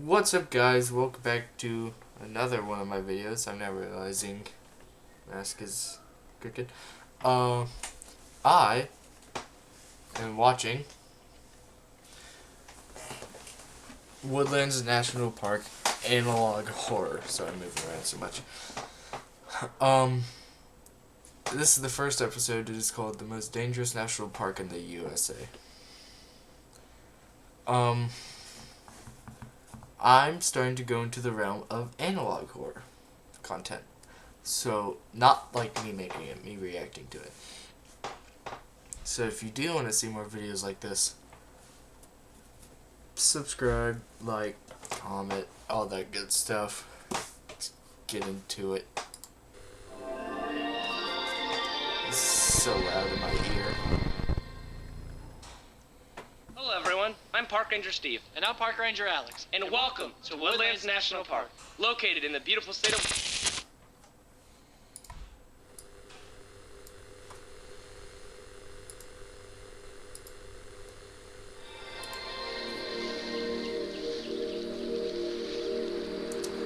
What's up, guys? Welcome back to another one of my videos. I'm now realizing mask is crooked. I am watching Woodlands National Park analog horror. Sorry, I'm moving around so much. This is the first episode. It is called "The Most Dangerous National Park in the USA." I'm starting to go into the realm of analog horror content. So, not like me making it, me reacting to it. So if you do want to see more videos like this, subscribe, like, comment, all that good stuff. Let's get into it. It's so loud in my ear. Hello everyone, I'm Park Ranger Steve. And I'm Park Ranger Alex. And welcome to Woodlands National Park, located in the beautiful state of...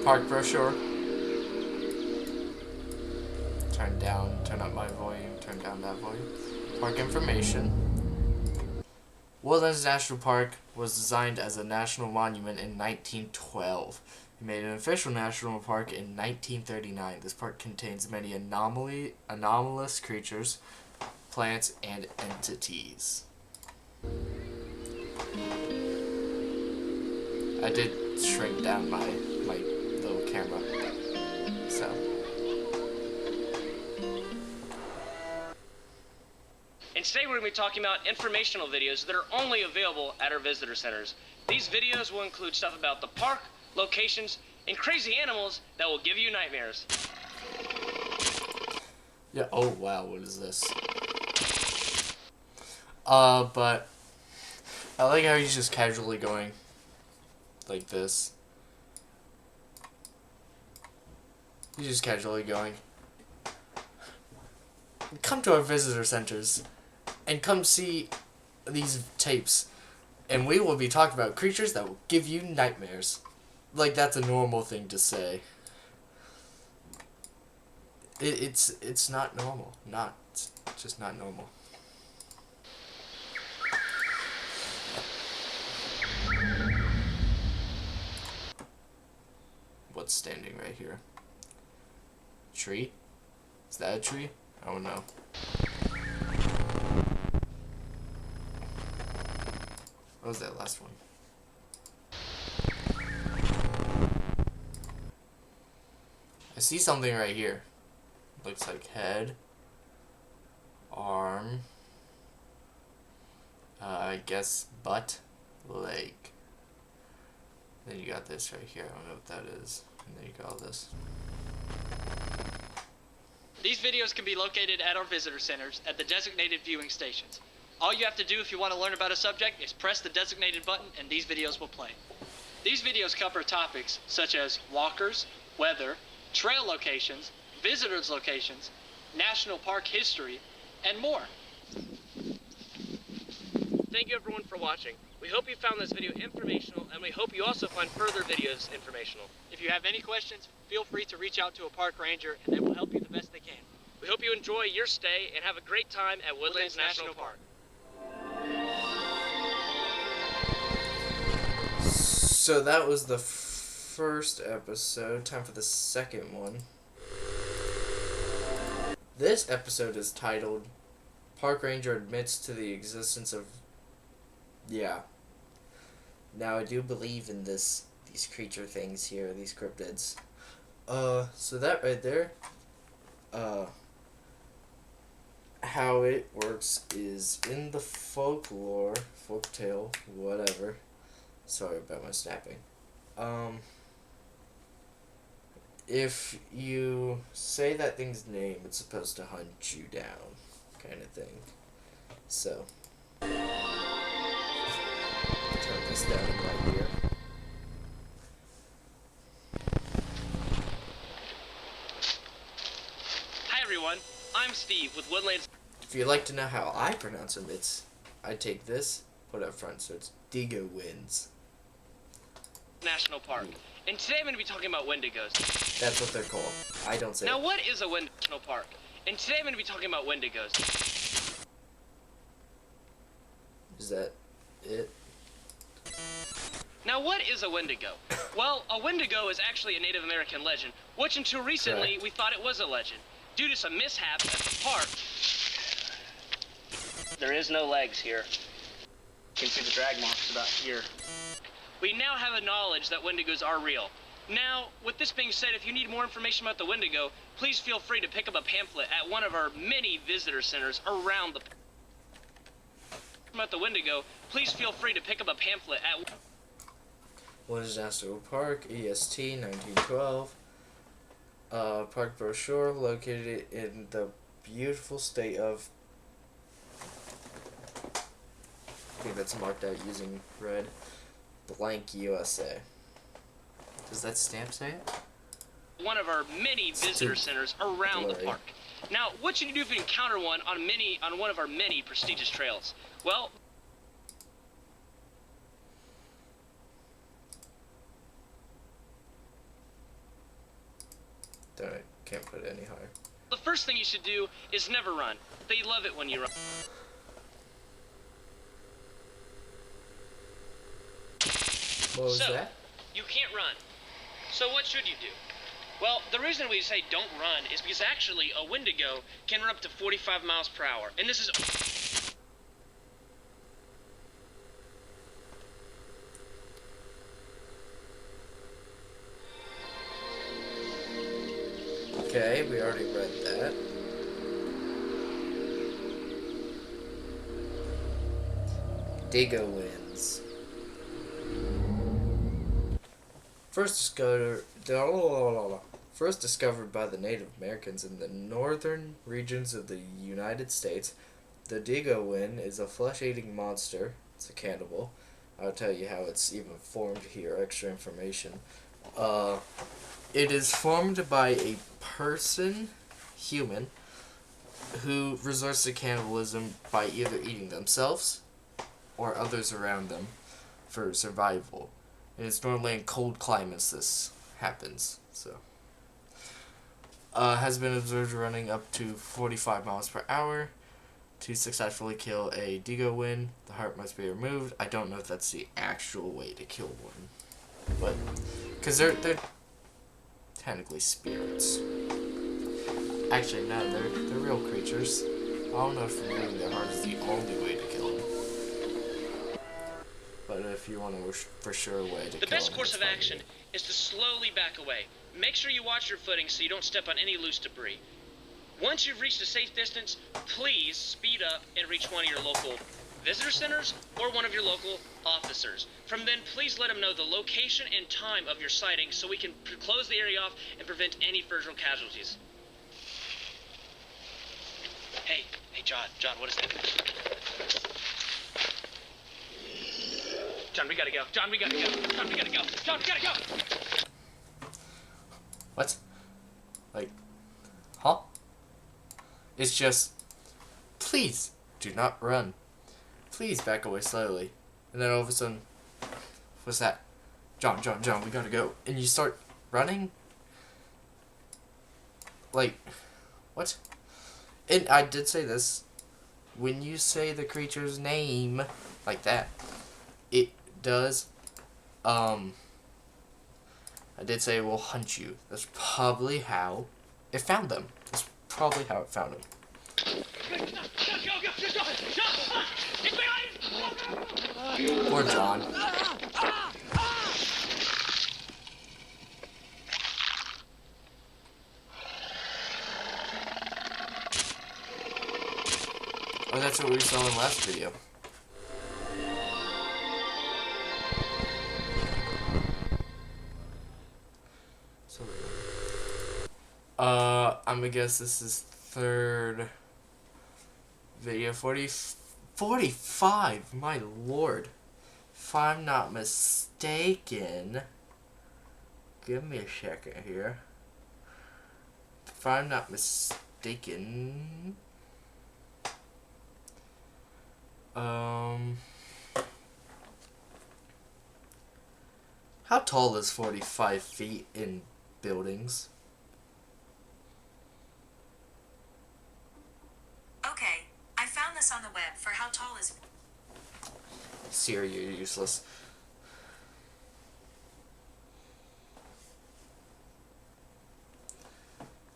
Park brochure. Turn up my volume, turn down that volume. Park information. Woodlands National Park was designed as a national monument in 1912. It made an official national park in 1939. This park contains many anomalous creatures, plants, and entities. I did shrink down my little camera, so. And today we're going to be talking about informational videos that are only available at our visitor centers. These videos will include stuff about the park, locations, and crazy animals that will give you nightmares. Yeah, oh wow, what is this? But I like how he's just casually going like this. He's just casually going. Come to our visitor centers and come see these tapes, and we will be talking about creatures that will give you nightmares. Like, that's a normal thing to say. It's not normal. It's just not normal. What's standing right here? Tree? Is that a tree? I don't know. What was that last one? I see something right here. Looks like head, arm, I guess butt, leg. Then you got this right here. I don't know what that is. And then you got all this. These videos can be located at our visitor centers at the designated viewing stations. All you have to do if you want to learn about a subject is press the designated button and these videos will play. These videos cover topics such as walkers, weather, trail locations, visitors locations, national park history, and more. Thank you everyone for watching. We hope you found this video informational, and we hope you also find further videos informational. If you have any questions, feel free to reach out to a park ranger and they will help you the best they can. We hope you enjoy your stay and have a great time at Woodlands National Park. So that was the first episode. Time for the second one. This episode is titled Park Ranger Admits to the Existence of... Yeah. Now I do believe in these creature things here, these cryptids. So that right there, how it works is in the folktale, whatever. Sorry about my snapping. If you say that thing's name, it's supposed to hunt you down, kind of thing. So, turn this down right here. Hi everyone, I'm Steve with Woodlands. If you'd like to know how I pronounce them, I take this, put it up front, so it's Digo Wins. National Park. And today I'm going to be talking about Wendigos. That's what they're called. I don't say Now, it. what is a Woodlands National Park? And today I'm going to be talking about Wendigos. Is that it? Now, what is a Wendigo? Well, a Wendigo is actually a Native American legend, which until recently Correct. we thought it was a legend. Due to some mishaps at the park, there is no legs here. You can see the drag marks about here. We now have a knowledge that Wendigos are real. Now, with this being said, if you need more information about the Wendigo, please feel free to pick up a pamphlet at one of our many visitor centers around the about the Wendigo, please feel free to pick up a pamphlet at Woodlands National Park, EST 1912. Park brochure located in the beautiful state of. I think that's marked out using red. Blank USA. Does that stamp say it? one of our many visitor centers around the park. Now, what should you do if you encounter one on one of our many prestigious trails? Well, Darn it, can't put it any higher. the first thing you should do is never run. They love it when you run. What was So, that? you can't run. So what should you do? Well, the reason we say don't run is because actually a Wendigo can run up to 45 miles per hour. And this is... Okay, we already read that. Digo wins. First discovered by the Native Americans in the northern regions of the United States, the Digo Win is a flesh-eating monster. It's a cannibal. I'll tell you how it's even formed here, extra information. It is formed by a person, human, who resorts to cannibalism by either eating themselves or others around them for survival. And it's normally in cold climates this happens. So, has been observed running up to 45 miles per hour. To successfully kill a Digo Win, the heart must be removed. I don't know if that's the actual way to kill one, but because they're technically spirits. Actually, no, they're real creatures. I don't know if removing their heart is the only way to kill them. But if you want a for sure way to kill them, The best course of action is to slowly back away. Make sure you watch your footing so you don't step on any loose debris. Once you've reached a safe distance, please speed up and reach one of your local visitor centers or one of your local officers. From then, please let them know the location and time of your sighting so we can close the area off and prevent any further casualties. Hey, John, what is that? John, we gotta go. John, we gotta go. What? Like, huh? It's just, please do not run. Please back away slowly. And then all of a sudden, what's that? John, we gotta go. And you start running? Like, what? And I did say this, when you say the creature's name like that, it does, I did say it will hunt you. That's probably how it found them. That's probably how it found them. Poor John. Oh, that's what we saw in the last video. I'm gonna guess this is third video. 45, my lord. If I'm not mistaken, give me a second here. If I'm not mistaken, How tall is 45 feet in buildings? Okay, I found this on the web for how tall is... Siri, you're useless.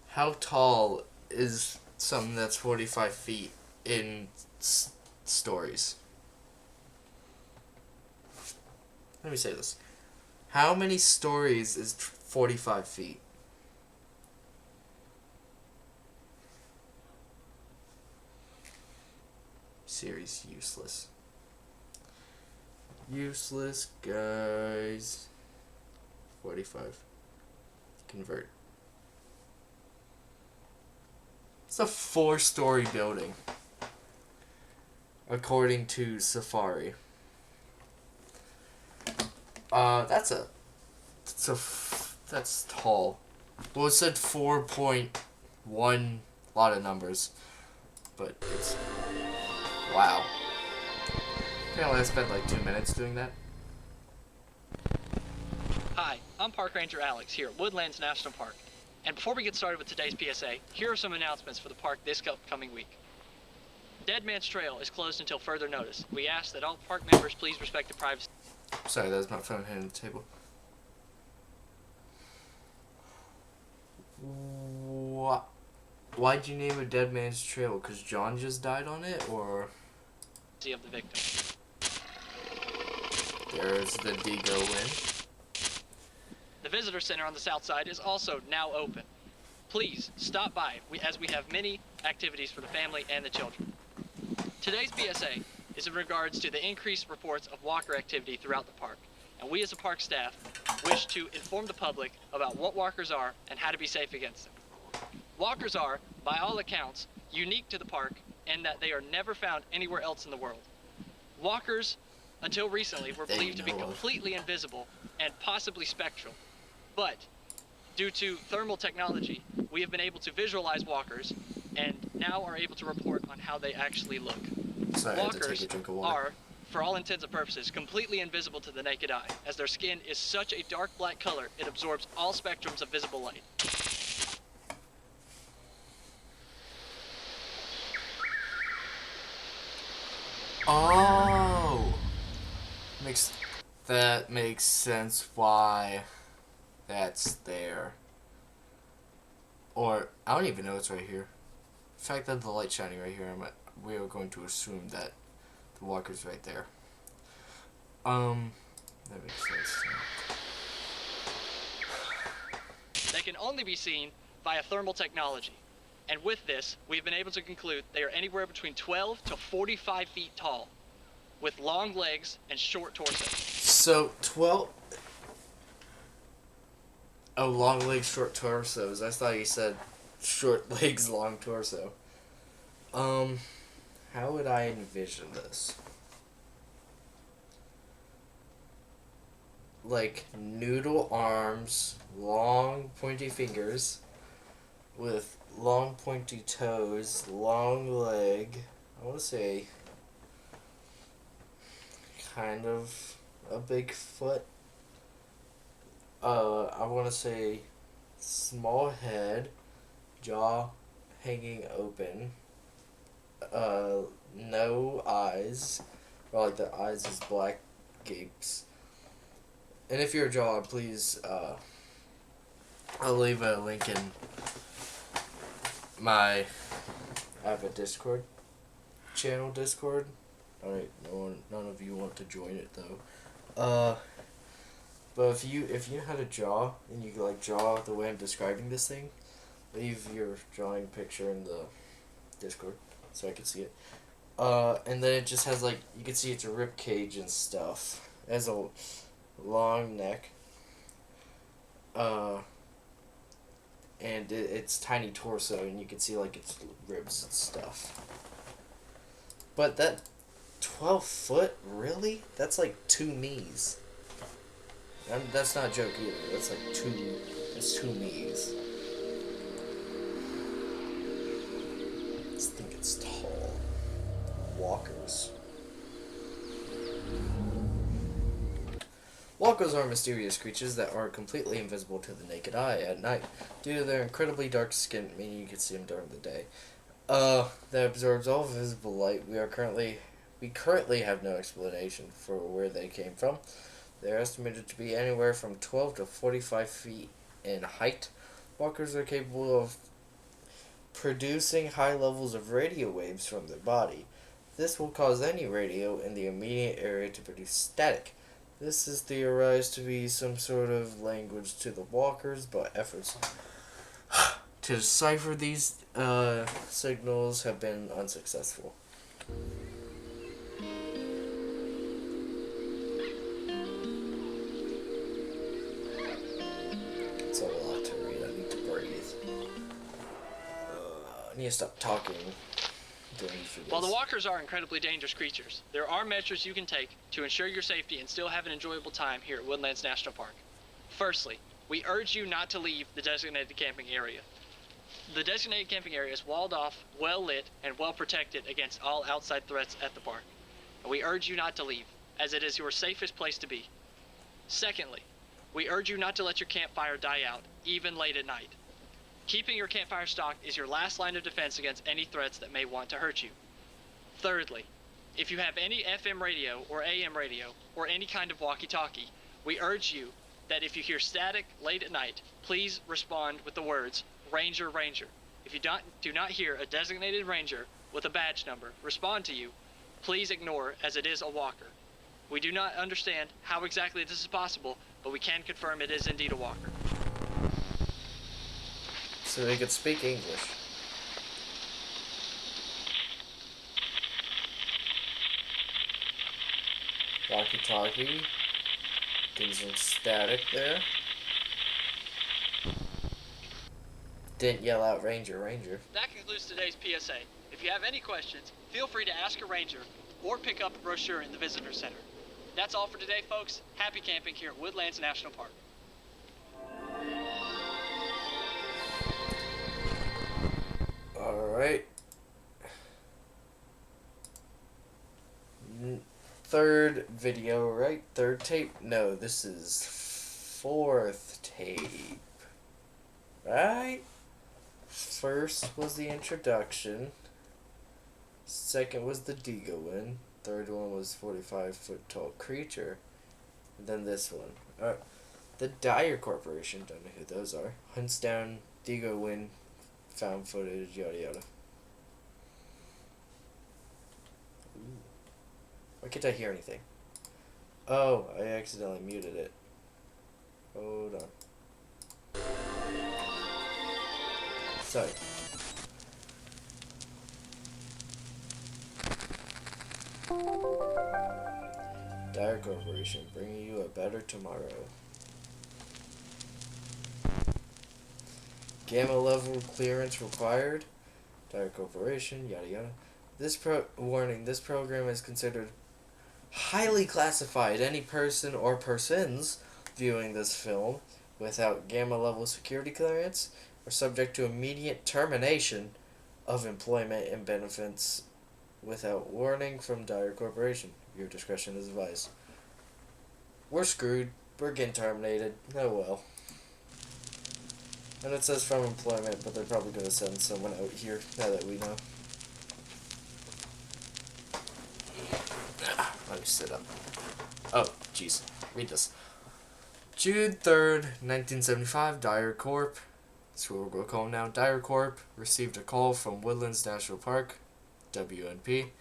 How tall is something that's 45 feet in stories? Let me say this. How many stories is 45 feet? Siri's useless. Useless, guys. 45. Convert. It's a 4-story building, according to Safari. That's tall. Well, it said 4.1, lot of numbers, but it's, wow. Apparently I spent like 2 minutes doing that. Hi, I'm Park Ranger Alex here at Woodlands National Park. And before we get started with today's PSA, here are some announcements for the park this upcoming week. Dead Man's Trail is closed until further notice. We ask that all park members please respect the privacy. Sorry, that was my phone hitting the table. What? Why'd you name it Dead Man's Trail? Because John just died on it, or? Of the victim. There's the Digo win. The visitor center on the south side is also now open. Please stop by as we have many activities for the family and the children. Today's PSA is in regards to the increased reports of walker activity throughout the park. And we as a park staff wish to inform the public about what walkers are and how to be safe against them. Walkers are, by all accounts, unique to the park in that they are never found anywhere else in the world. Walkers, until recently, were believed to be completely invisible and possibly spectral. But due to thermal technology, we have been able to visualize walkers and now are able to report on how they actually look. Sorry, Walkers I had to take a drink of water. are, for all intents and purposes, completely invisible to the naked eye, as their skin is such a dark black color it absorbs all spectrums of visible light. Oh! That makes sense why that's there. Or, I don't even know it's right here. The fact that the light's shining right here, we are going to assume that the walker's right there. That makes sense. They can only be seen via thermal technology. And with this, we've been able to conclude they are anywhere between 12 to 45 feet tall, with long legs and short torsos. So, 12... Oh, long legs, short torsos. I thought you said short legs, long torso. How would I envision this? Like, noodle arms, long pointy fingers, with long pointy toes, long leg. I want to say kind of a big foot. I want to say small head, jaw hanging open, no eyes, or like the eyes is black gapes. And if you're a jaw, please, I'll leave a link in I have a Discord channel, Discord. Alright, none of you want to join it though. But if you know how to draw, and you like draw the way I'm describing this thing, leave your drawing picture in the Discord so I can see it. And then it just has like, you can see it's a rib cage and stuff. It has a long neck. And it's tiny torso, and you can see like its ribs and stuff. But that 12 foot, really? That's like 2 knees. That's not a joke either. That's like it's 2 knees. I just think it's tall. Walkers. Walkers are mysterious creatures that are completely invisible to the naked eye at night due to their incredibly dark skin, meaning you can see them during the day. That absorbs all visible light. We currently have no explanation for where they came from. They're estimated to be anywhere from 12 to 45 feet in height. Walkers are capable of producing high levels of radio waves from their body. This will cause any radio in the immediate area to produce static. This is theorized to be some sort of language to the walkers, but efforts to decipher these signals have been unsuccessful. It's a lot to read. I need to breathe. I need to stop talking during these videos. While the walkers are incredibly dangerous creatures, there are measures you can take to ensure your safety and still have an enjoyable time here at Woodlands National Park. Firstly, we urge you not to leave the designated camping area. The designated camping area is walled off, well lit, and well protected against all outside threats at the park. And we urge you not to leave, as it is your safest place to be. Secondly, we urge you not to let your campfire die out, even late at night. Keeping your campfire stocked is your last line of defense against any threats that may want to hurt you. Thirdly, if you have any FM radio or AM radio or any kind of walkie-talkie, we urge you that if you hear static late at night, please respond with the words, "Ranger, Ranger." If you do not hear a designated ranger with a badge number respond to you, please ignore, as it is a walker. We do not understand how exactly this is possible, but we can confirm it is indeed a walker. So they could speak English. Walkie-talkie. Getting some static there. Didn't yell out Ranger, Ranger. That concludes today's PSA. If you have any questions, feel free to ask a ranger or pick up a brochure in the visitor center. That's all for today, folks. Happy camping here at Woodlands National Park. Alright. Third video, right? Third tape? No, this is fourth tape. Right? First was the introduction. Second was the Degoin. Third one was 45-foot tall creature. And then this one. Alright. The Dyer Corporation, don't know who those are. Hunts down Degoin, found footage, yada yada. Ooh. Why can't I hear anything? Oh, I accidentally muted it. Hold on. Sorry. Dyer Corporation, bringing you a better tomorrow. Gamma level clearance required. Dyer Corporation, yada yada. This program is considered highly classified. Any person or persons viewing this film without gamma level security clearance are subject to immediate termination of employment and benefits without warning from Dyer Corporation. Your discretion is advised. We're screwed. We're getting terminated. Oh well. And it says from employment, but they're probably going to send someone out here, now that we know. Let me sit up. Oh, jeez. Read this. June 3rd, 1975, Dyer Corp. That's what we're going to call him now. Dyer Corp. received a call from Woodlands National Park, WNP,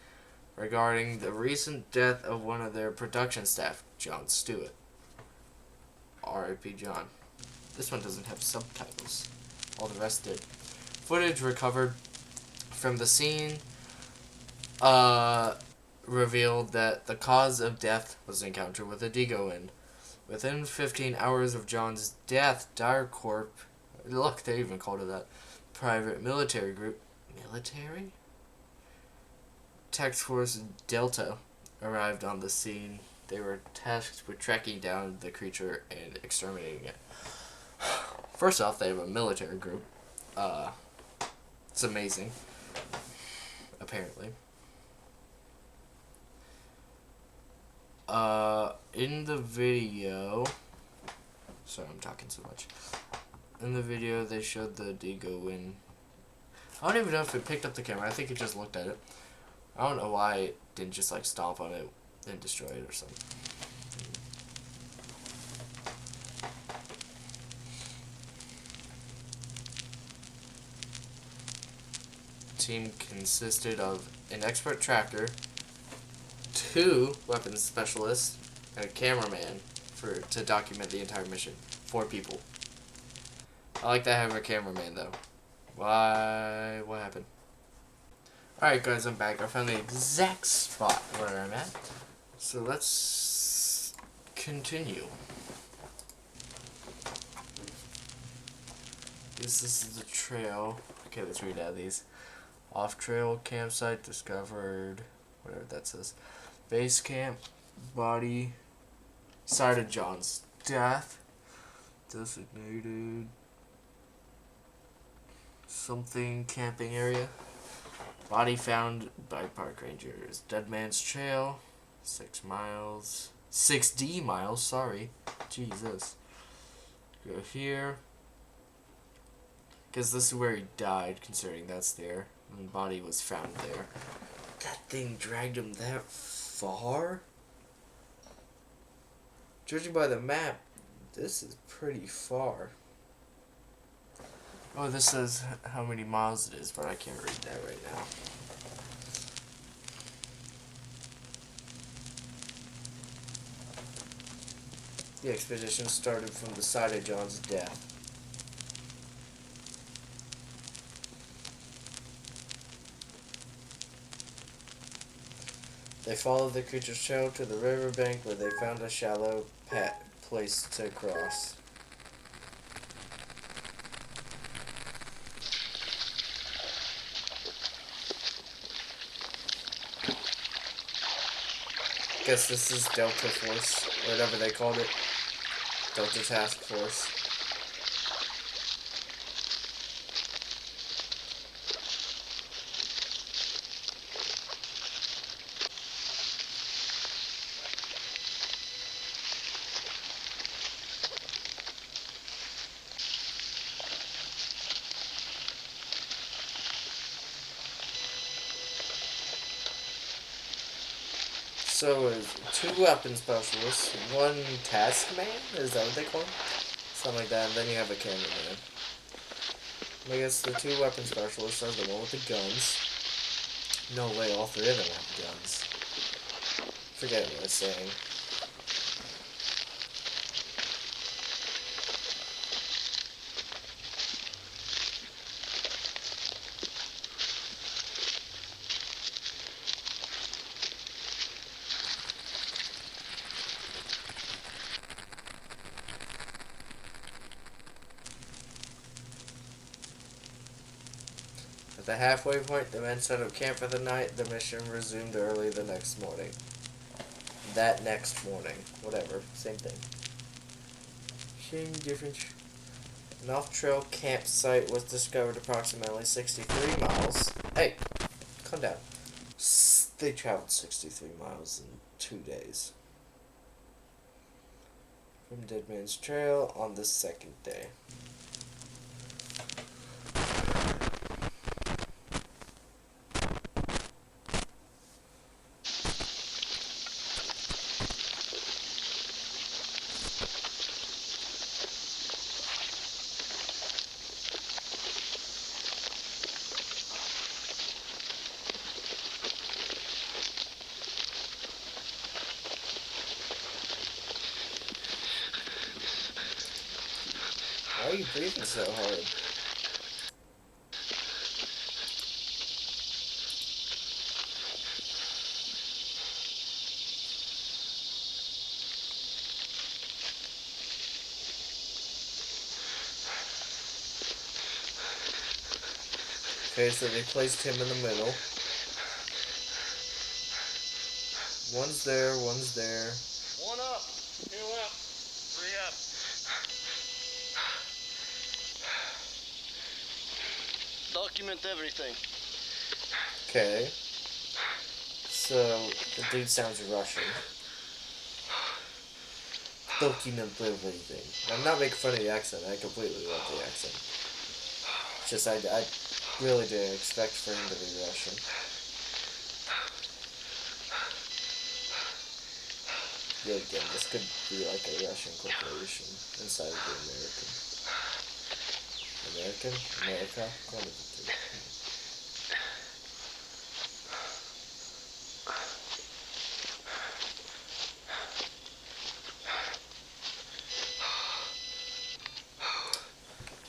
regarding the recent death of one of their production staff, John Stewart. R.I.P. John. This one doesn't have subtitles. All the rest did. Footage recovered from the scene revealed that the cause of death was an encounter with a Degoin. Within 15 hours of John's death, Dyer Corp. Look, they even called it that. Private military group. Military? Task Force Delta arrived on the scene. They were tasked with tracking down the creature and exterminating it. First off, they have a military group. It's amazing. Apparently. In the video, sorry, I'm talking so much. In the video, they showed the Dingo in. I don't even know if it picked up the camera. I think it just looked at it. I don't know why it didn't just like stomp on it and destroy it or something. Team consisted of an expert tracker, 2 weapons specialists, and a cameraman to document the entire mission. 4 people. I like that having a cameraman though. Why? What happened? Alright guys, I'm back. I found the exact spot where I'm at. So let's continue. This is the trail. Okay, let's read out these. Off-trail campsite discovered. Whatever that says. Base camp. Body. Site of John's death. Designated. Something camping area. Body found by park rangers. Dead Man's Trail. 6 miles. 6D miles, sorry. Jesus. Go here. Because this is where he died, considering that's there. And the body was found there. That thing dragged him that far? Judging by the map, this is pretty far. Oh, this says how many miles it is, but I can't read that right now. The expedition started from the site of John's death. They followed the creature's trail to the riverbank where they found a shallow place to cross. Guess this is Delta Force, or whatever they called it. Delta Task Force. So, is 2 weapon specialists, 1 task man? Is that what they call him? Something like that, and then you have a cameraman. I guess the 2 weapon specialists are the one with the guns. No way, all 3 of them have guns. Forget what I was saying. At the halfway point, the men set up camp for the night. The mission resumed early the next morning. That next morning. Whatever. Same thing. Same difference. An off-trail campsite was discovered approximately 63 miles. Hey! Calm down. They traveled 63 miles in 2 days. From Dead Man's Trail on the 2nd day. Why are you breathing so hard? Okay, so they placed him in the middle. One's there, one's there. 1 up, 2 up, 3 up. Document everything. Okay. So, the dude sounds Russian. document everything. I'm not making fun of the accent. I completely love the accent. It's just I really didn't expect for him to be Russian. Yet again, this could be like a Russian corporation inside of the America? One of the two.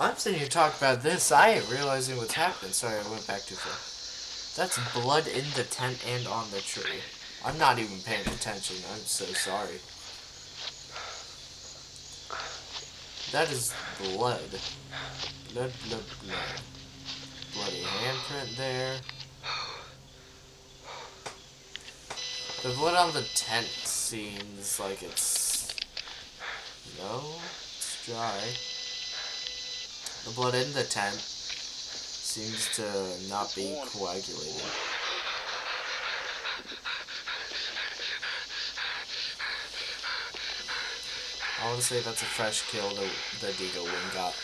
I'm sitting here talking about this. I ain't realizing what's happening. Sorry, I went back too far. That's blood in the tent and on the tree. I'm not even paying attention. I'm so sorry. That is blood. Blood. Bloody handprint there. The blood on the tent seems like it's... No, it's dry. The blood in the tent seems to not be coagulated. I want to say that's a fresh kill that the Deagle Wing got.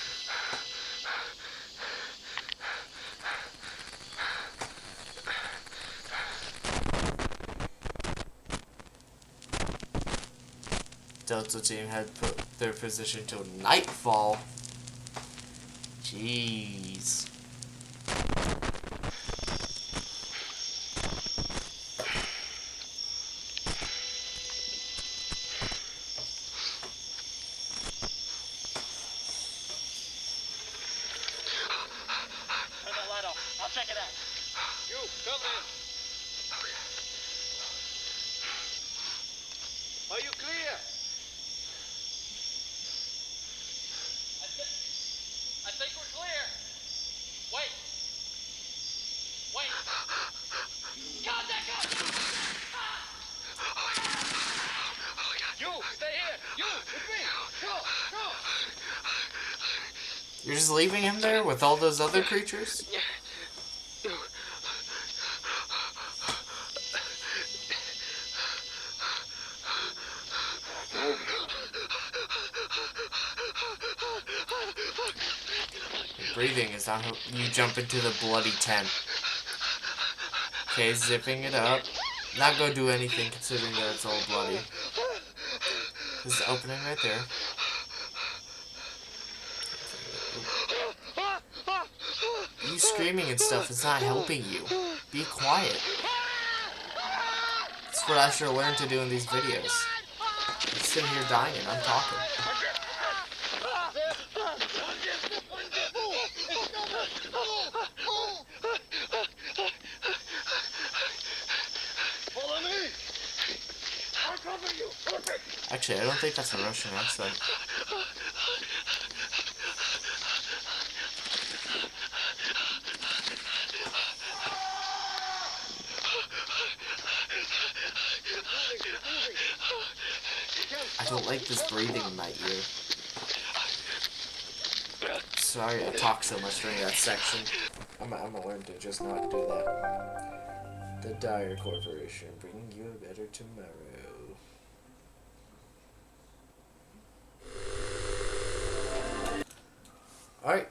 Delta team had put their position till nightfall. Jeez. Turn that light off. I'll check it out. You, come in. Are you clear? I think we're clear. Wait. Contact us! You, stay here. You, with me. Go. You're just leaving him there with all those other creatures? Breathing is not how you jump into the bloody tent. Okay, zipping it up. Not gonna do anything considering that it's all bloody. There's the opening right there. You screaming and stuff is not helping you. Be quiet. That's what I should have learned to do in these videos. I'm sitting here dying and I'm talking. Actually, I don't think that's a Russian accent. I don't like this breathing in my ear. Sorry I talk so much during that section. I'm gonna learn to just not do that. The Dyer Corporation, bringing you a better tomorrow. Alright.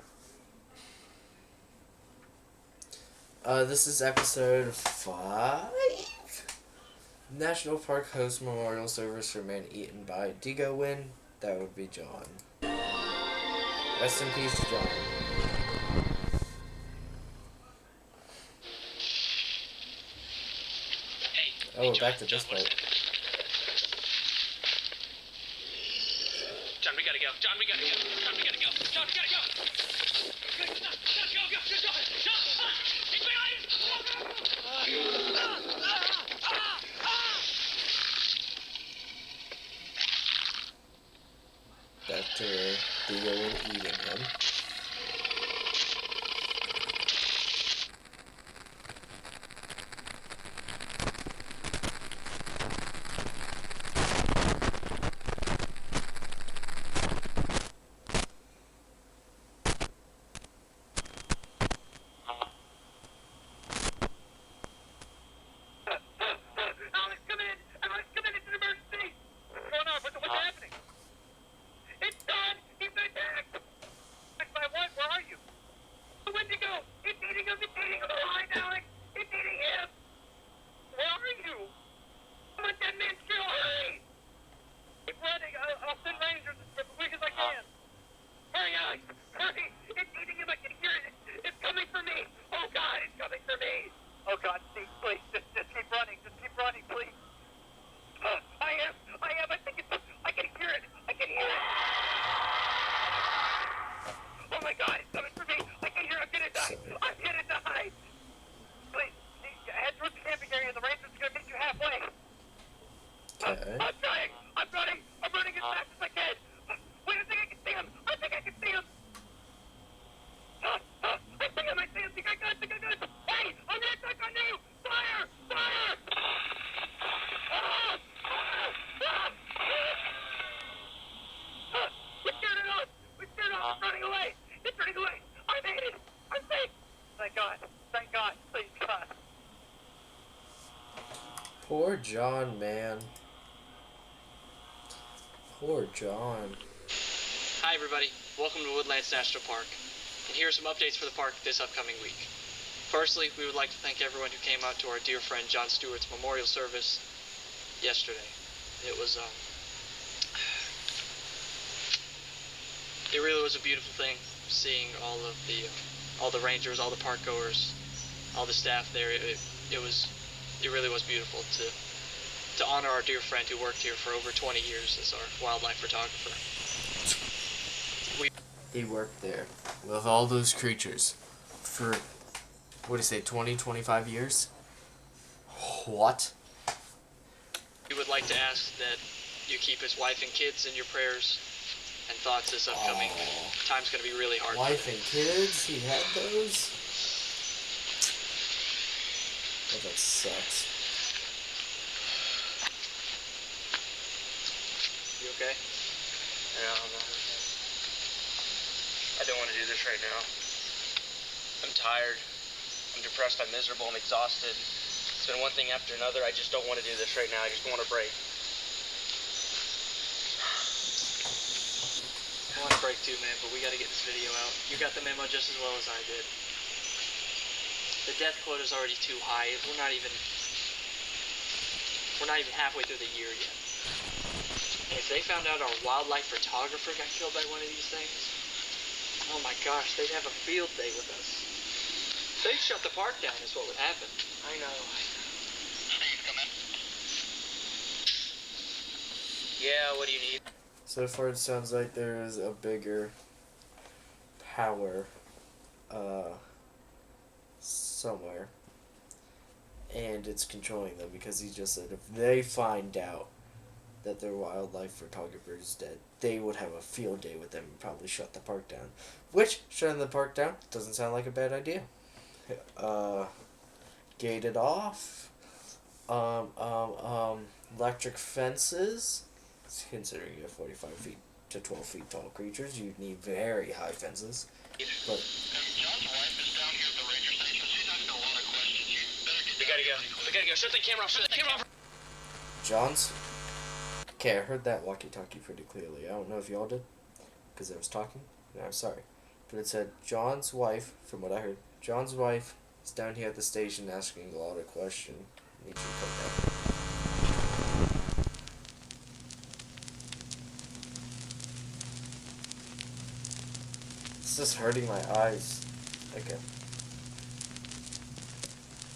This is episode 5. National Park hosts memorial service for man eaten by Deagle Wing. That would be John. Rest in peace, John. Oh, we're back to this part. John, we gotta go. John, we gotta go. John, we gotta go. John, we gotta go. Go. Keep behind. Back to Deagle Wing eating him. Alex, come in. Alex, come in. It's an emergency. What's going on? What's happening? John, man. Poor John. Hi everybody, welcome to Woodlands National Park. And here are some updates for the park this upcoming week. Firstly, we would like to thank everyone who came out to our dear friend Jon Stewart's memorial service yesterday. It was, it really was a beautiful thing, seeing all the rangers, all the park goers, all the staff there. It really was beautiful to honor our dear friend who worked here for over 20 years as our wildlife photographer. He worked there with all those creatures for, what do you say, 20, 25 years? What? We would like to ask that you keep his wife and kids in your prayers and thoughts this upcoming time's going to be really hard. Wife and kids? He had those? Oh, that sucks. You okay? Yeah, I'm not okay. I don't want to do this right now. I'm tired. I'm depressed. I'm miserable. I'm exhausted. It's been one thing after another. I just don't want to do this right now. I just want a break. I want a break too, man, but we got to get this video out. You got the memo just as well as I did. The death quota is already too high. We're not even halfway through the year yet. And if they found out our wildlife photographer got killed by one of these things, oh my gosh, they'd have a field day with us. They'd shut the park down is what would happen. I know. Steve, come in. Yeah, what do you need? So far it sounds like there is a bigger power somewhere, and it's controlling them, because he just said if they find out that their wildlife photographer is dead, they would have a field day with them and probably shut the park down. Which, shutting the park down doesn't sound like a bad idea. Gated off. Electric fences. Considering you have 45 feet to 12 feet tall creatures, you'd need very high fences. But John's wife is down here at the ranger station. She's asking a lot of questions. You better get We gotta go. We gotta go. Shut the camera off. Shut the camera off. John's? Okay, I heard that walkie-talkie pretty clearly. I don't know if y'all did, because I was talking. No, I'm sorry. But it said John's wife, from what I heard, John's wife is down here at the station asking a lot of questions. Need you to put that. This is hurting my eyes. Okay.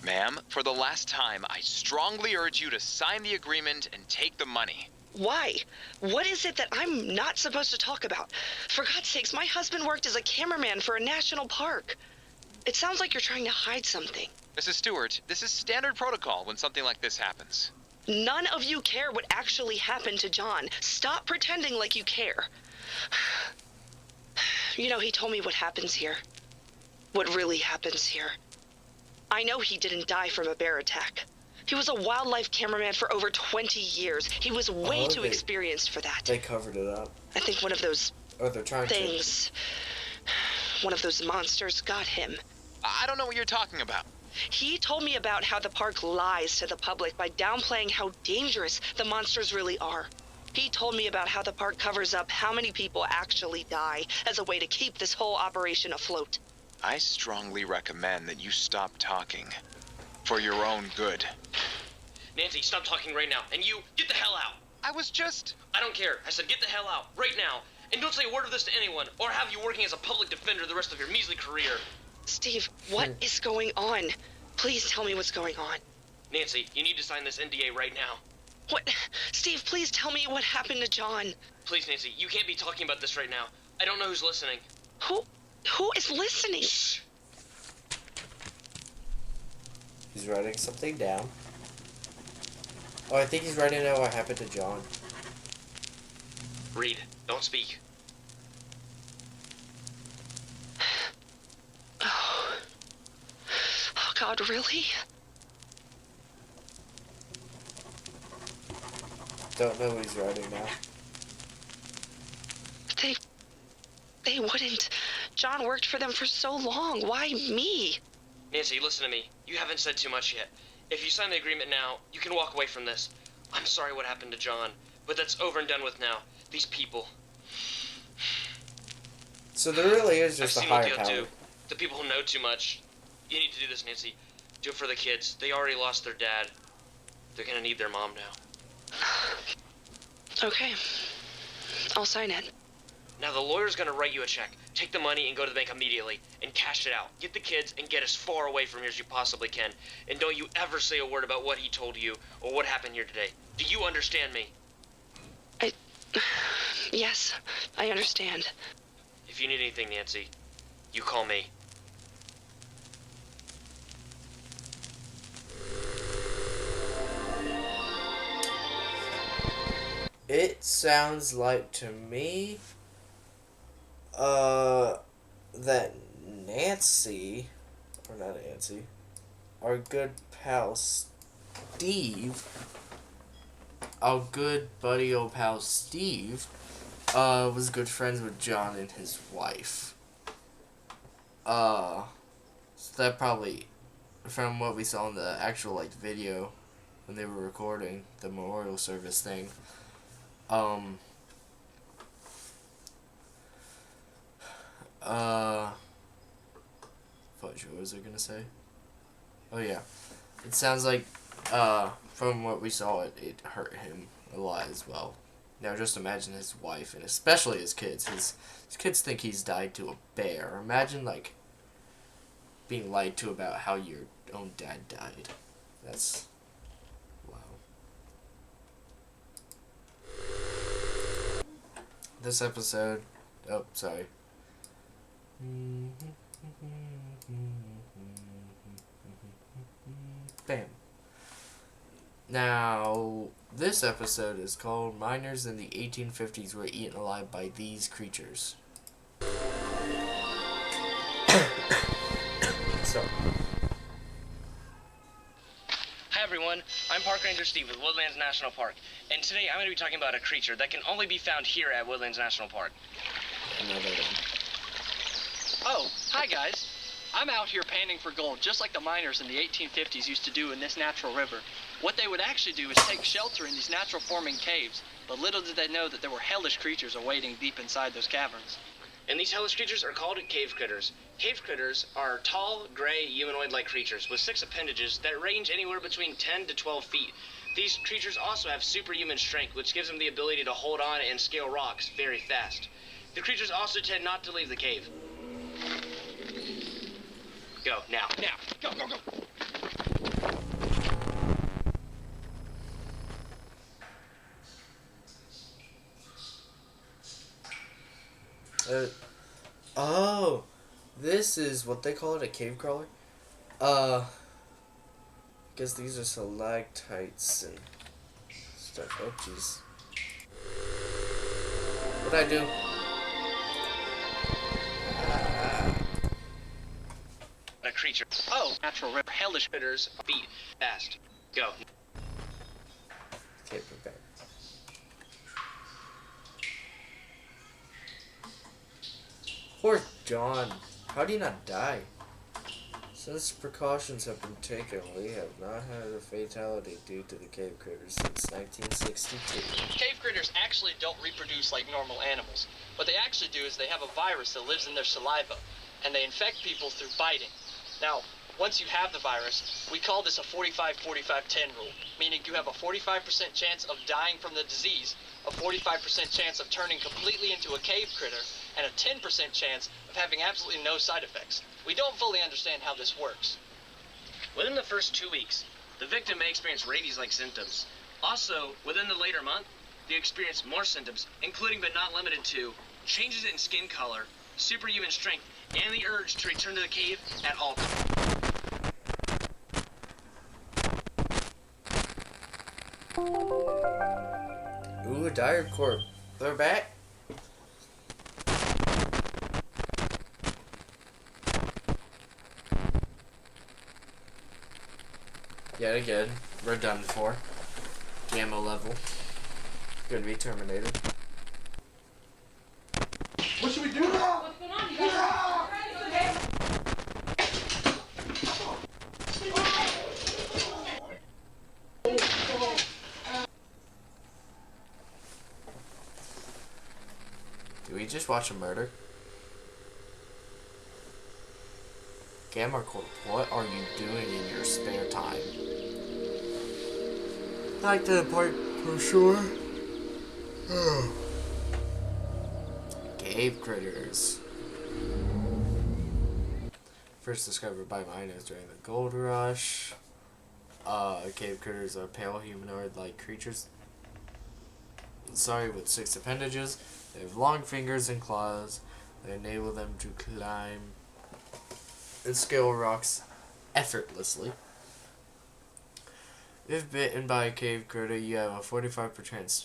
Ma'am, for the last time, I strongly urge you to sign the agreement and take the money. Why? What is it that I'm not supposed to talk about? For God's sakes, my husband worked as a cameraman for a national park. It sounds like you're trying to hide something. Mrs. Stewart, this is standard protocol when something like this happens. None of you care what actually happened to John. Stop pretending like you care. You know, he told me what happens here. What really happens here. I know he didn't die from a bear attack. He was a wildlife cameraman for over 20 years. He was way too experienced for that. They covered it up. I think one of those they're trying things, one of those monsters got him. I don't know what you're talking about. He told me about how the park lies to the public by downplaying how dangerous the monsters really are. He told me about how the park covers up how many people actually die as a way to keep this whole operation afloat. I strongly recommend that you stop talking. For your own good. Nancy, stop talking right now. And you, get the hell out. I was just... I don't care. I said get the hell out, right now. And don't say a word of this to anyone, or have you working as a public defender the rest of your measly career. Steve, what is going on? Please tell me what's going on. Nancy, you need to sign this NDA right now. What? Steve, please tell me what happened to John. Please, Nancy, you can't be talking about this right now. I don't know who's listening. Who is listening? Shh. He's writing something down. Oh, I think he's writing down what happened to John. Read. Don't speak. Oh, God, really? Don't know what he's writing now. They wouldn't. John worked for them for so long. Why me? Nancy, listen to me. You haven't said too much yet. If you sign the agreement now, you can walk away from this. I'm sorry what happened to John, but that's over and done with now. These people. So there really is I've just a seen what higher they'll power. do. The people who know too much. You need to do this, Nancy. Do it for the kids. They already lost their dad. They're gonna need their mom now. Okay. I'll sign it. Now the lawyer's gonna write you a check. Take the money and go to the bank immediately and cash it out. Get the kids and get as far away from here as you possibly can. And don't you ever say a word about what he told you or what happened here today. Do you understand me? Yes, I understand. If you need anything, Nancy, you call me. It sounds like to me, that Nancy, or not Nancy, our good pal Steve, our good buddy old pal Steve, was good friends with John and his wife. So that probably, from what we saw in the actual, like, video when they were recording the memorial service thing, what was I gonna say? Oh yeah, it sounds like, from what we saw, it hurt him a lot as well. Now just imagine his wife, and especially his kids. His kids think he's died to a bear. Imagine, like, being lied to about how your own dad died. That's... wow. This episode... oh, sorry. Bam. Now, this episode is called Miners in the 1850s Were Eaten Alive by These Creatures. So. Hi everyone, I'm Park Ranger Steve with Woodlands National Park, and today I'm going to be talking about a creature that can only be found here at Woodlands National Park. Another one. Oh, hi guys. I'm out here panning for gold, just like the miners in the 1850s used to do in this natural river. What they would actually do is take shelter in these natural forming caves, but little did they know that there were hellish creatures awaiting deep inside those caverns. And these hellish creatures are called cave critters. Cave critters are tall, gray, humanoid-like creatures with 6 appendages that range anywhere between 10 to 12 feet. These creatures also have superhuman strength, which gives them the ability to hold on and scale rocks very fast. The creatures also tend not to leave the cave. Go, now. Now. Go. Oh, this is what they call it, a cave crawler. Guess these are stalactites and stuff. Oh, jeez. What'd I do? A creature. Oh, natural river hellish. Critters beat fast. Go. Okay, prepare. Poor John. How do you not die? Since precautions have been taken, we have not had a fatality due to the cave critters since 1962. Cave critters actually don't reproduce like normal animals. What they actually do is they have a virus that lives in their saliva, and they infect people through biting. Now, once you have the virus, we call this a 45-45-10 rule, meaning you have a 45% chance of dying from the disease, a 45% chance of turning completely into a cave critter, and a 10% chance of having absolutely no side effects. We don't fully understand how this works. Within the first 2 weeks, the victim may experience rabies-like symptoms. Also, within the later month, they experience more symptoms, including but not limited to changes in skin color, superhuman strength, and the urge to return to the cave at all times. Ooh, a dire corp. They're back? Yet again, we're done for. Gamma level. Gonna be terminated. What should we do now? What's going on? You guys are ready? Okay. just watch a murder? Gamma Corp, what are you doing in your spare time? Like the park for sure. Cave critters. First discovered by miners during the gold rush. Cave critters are pale humanoid-like creatures. With 6 appendages. They have long fingers and claws that enable them to climb and scale rocks effortlessly. If bitten by a cave critter, you have a 45%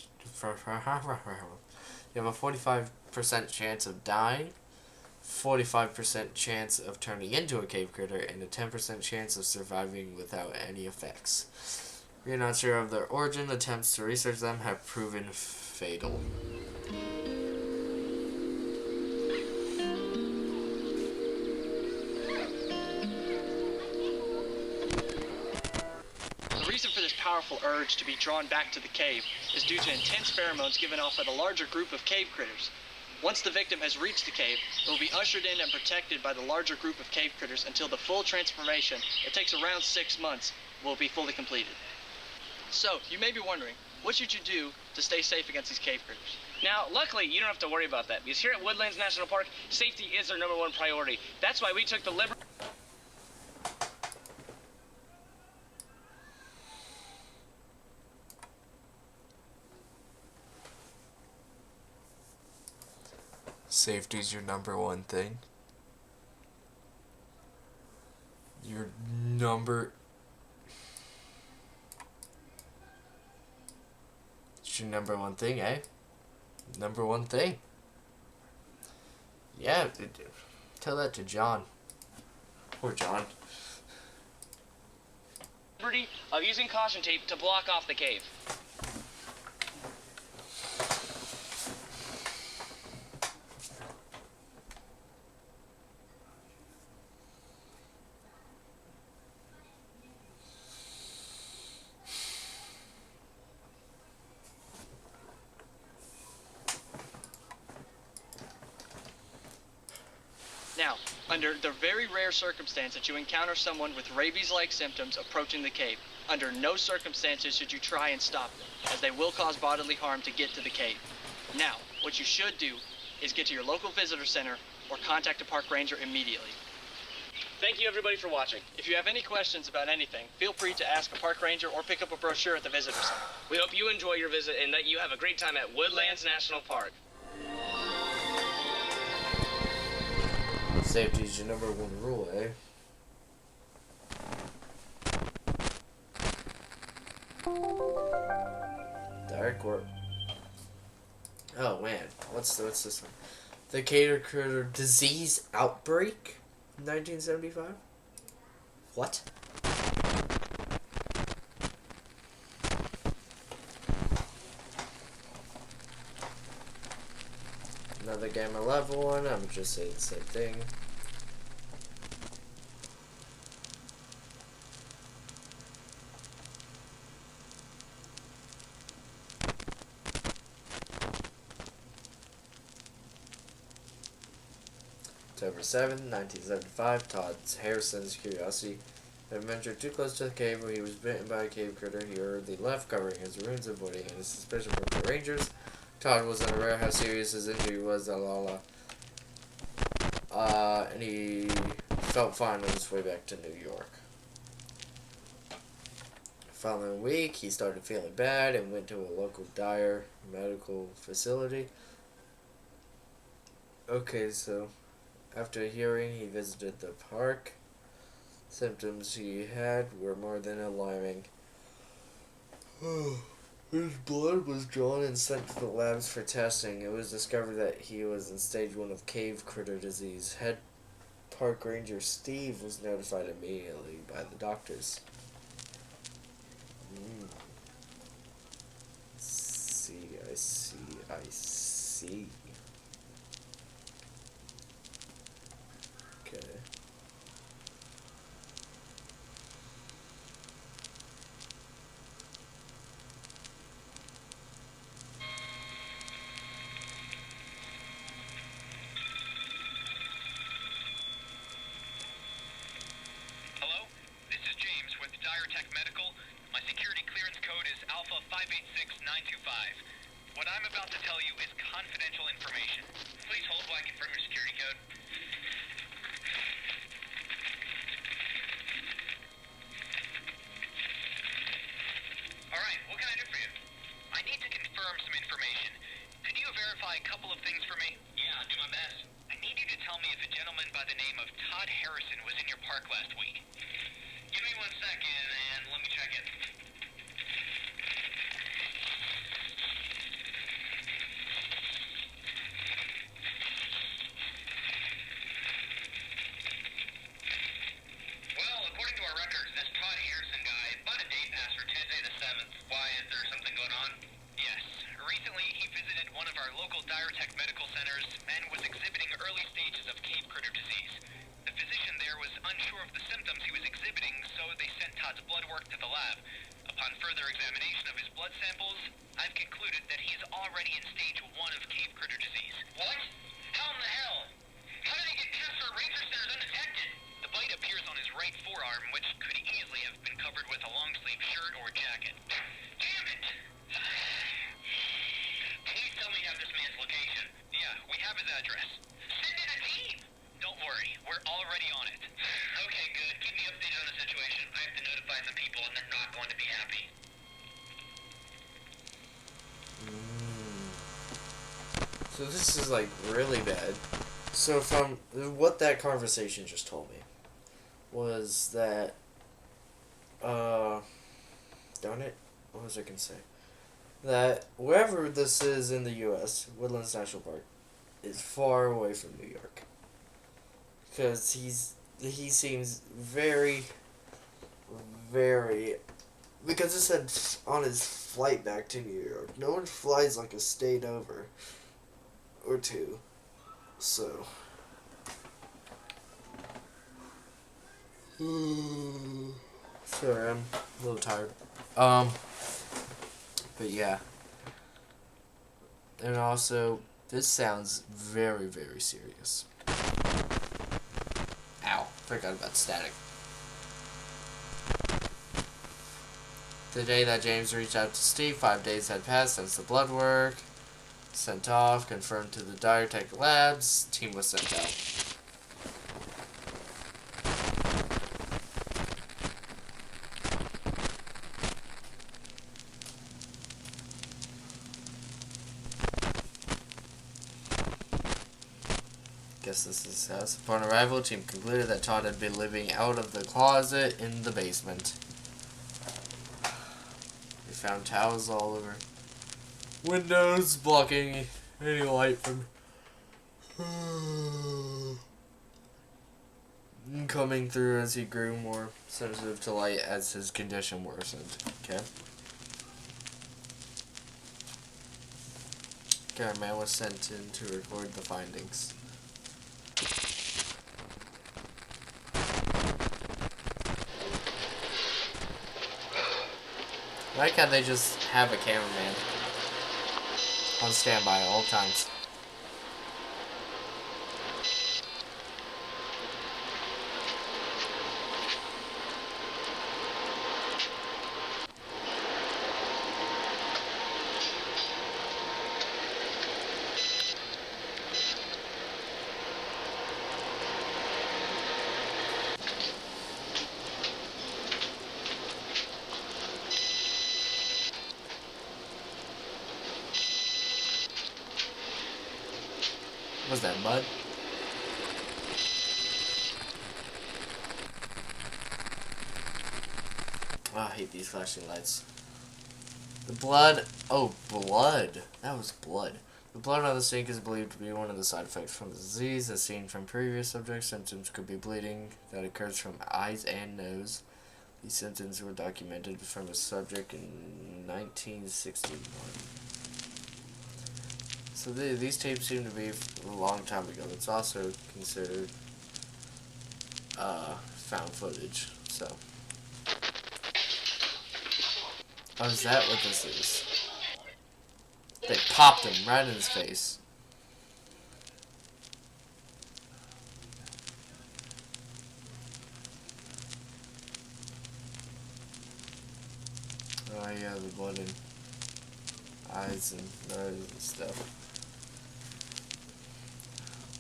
chance of dying, 45% chance of turning into a cave critter, and a 10% chance of surviving without any effects. If you're not sure of their origin, attempts to research them have proven fatal. The reason for this powerful urge to be drawn back to the cave is due to intense pheromones given off by the larger group of cave critters. Once the victim has reached the cave, it will be ushered in and protected by the larger group of cave critters until the full transformation, that takes around 6 months, will be fully completed. So, you may be wondering, what should you do to stay safe against these cave critters? Now, luckily, you don't have to worry about that, because here at Woodlands National Park, safety is our #1 priority. That's why we took the liberty. Safety's your #1 thing. It's your #1 thing, eh? #1 thing. Yeah, tell that to John. Poor John. Liberty of using caution tape to block off the cave. Now, under the very rare circumstance that you encounter someone with rabies-like symptoms approaching the cave, under no circumstances should you try and stop them, as they will cause bodily harm to get to the cave. Now, what you should do is get to your local visitor center or contact a park ranger immediately. Thank you, everybody, for watching. If you have any questions about anything, feel free to ask a park ranger or pick up a brochure at the visitor center. We hope you enjoy your visit and that you have a great time at Woodlands National Park. Safety's your #1 rule, eh? Dark Warp. Oh man, what's this one? The Gator Critter Disease Outbreak, 1975. What? Another Gamma level one. I'm just saying the same thing. October 7th, 1975, Todd Harrison's curiosity had ventured too close to the cave where he was bitten by a cave critter. He hurriedly left, covering his wounds, avoiding any suspicion from the rangers. Todd was unaware how serious his injury was, and he felt fine on his way back to New York. The following week, he started feeling bad and went to a local Dyer medical facility. Okay, so after a hearing, he visited the park. Symptoms he had were more than alarming. His blood was drawn and sent to the labs for testing. It was discovered that he was in stage 1 of cave critter disease. Head park ranger Steve was notified immediately by the doctors. I see. Okay. What I'm about to tell you is confidential information. Please hold while I confirm your security code. Alright, what can I do for you? I need to confirm some information. Could you verify a couple of things for me? Yeah, I'll do my best. I need you to tell me if a gentleman by the name of Todd Harrison was in your park last week. Give me 1 second and let me check it. Well, according to our records, this Todd Harrison guy bought a day pass for Tuesday the 7th. Why, is there something going on? Yes. Recently, he visited one of our local Diretech medical centers and was exhibiting early stages of cave critter disease. The physician there was unsure of the symptoms he was exhibiting, so they sent Todd's blood work to the lab. Upon further examination of his blood samples, I've concluded that he is already in stage 1 of cave critter disease. What? How in the hell? How did he get past our ranger centers undetected? The bite appears on his right forearm, which could easily have been covered with a long-sleeve shirt or jacket. Damn it! Please tell me you have this man's location. Yeah, we have his address. Send in a team! Don't worry, we're already on it. Okay, good. Keep me updated on the situation. I have to notify some people and they're not going to be happy. So this is like really bad. So from what that conversation just told me was that darn it, what was I gonna say? That wherever this is in the US, Woodlands National Park, is far away from New York. Because he seems very because it said on his flight back to New York. No one flies like a state over or two. So sorry, I'm a little tired. But yeah. And also, this sounds very, very serious. Ow, forgot about static. The day that James reached out to Steve, 5 days had passed since the blood work. Sent off, confirmed to the Diretech labs, team was sent out. Guess this is his house. Upon arrival, team concluded that Todd had been living out of the closet in the basement. They found towels all over windows, blocking any light from coming through as he grew more sensitive to light as his condition worsened. Okay. Cameraman was sent in to record the findings. Why can't they just have a cameraman on standby at all times? Was that mud? Oh, I hate these flashing lights. The blood. Oh, blood. That was blood. The blood on the sink is believed to be one of the side effects from the disease. As seen from previous subjects, symptoms could be bleeding that occurs from eyes and nose. These symptoms were documented from a subject in 1961. So these tapes seem to be a long time ago. It's also considered found footage. So, oh, is that what this is? They popped him right in his face. Oh yeah, the blood and eyes and nose and stuff.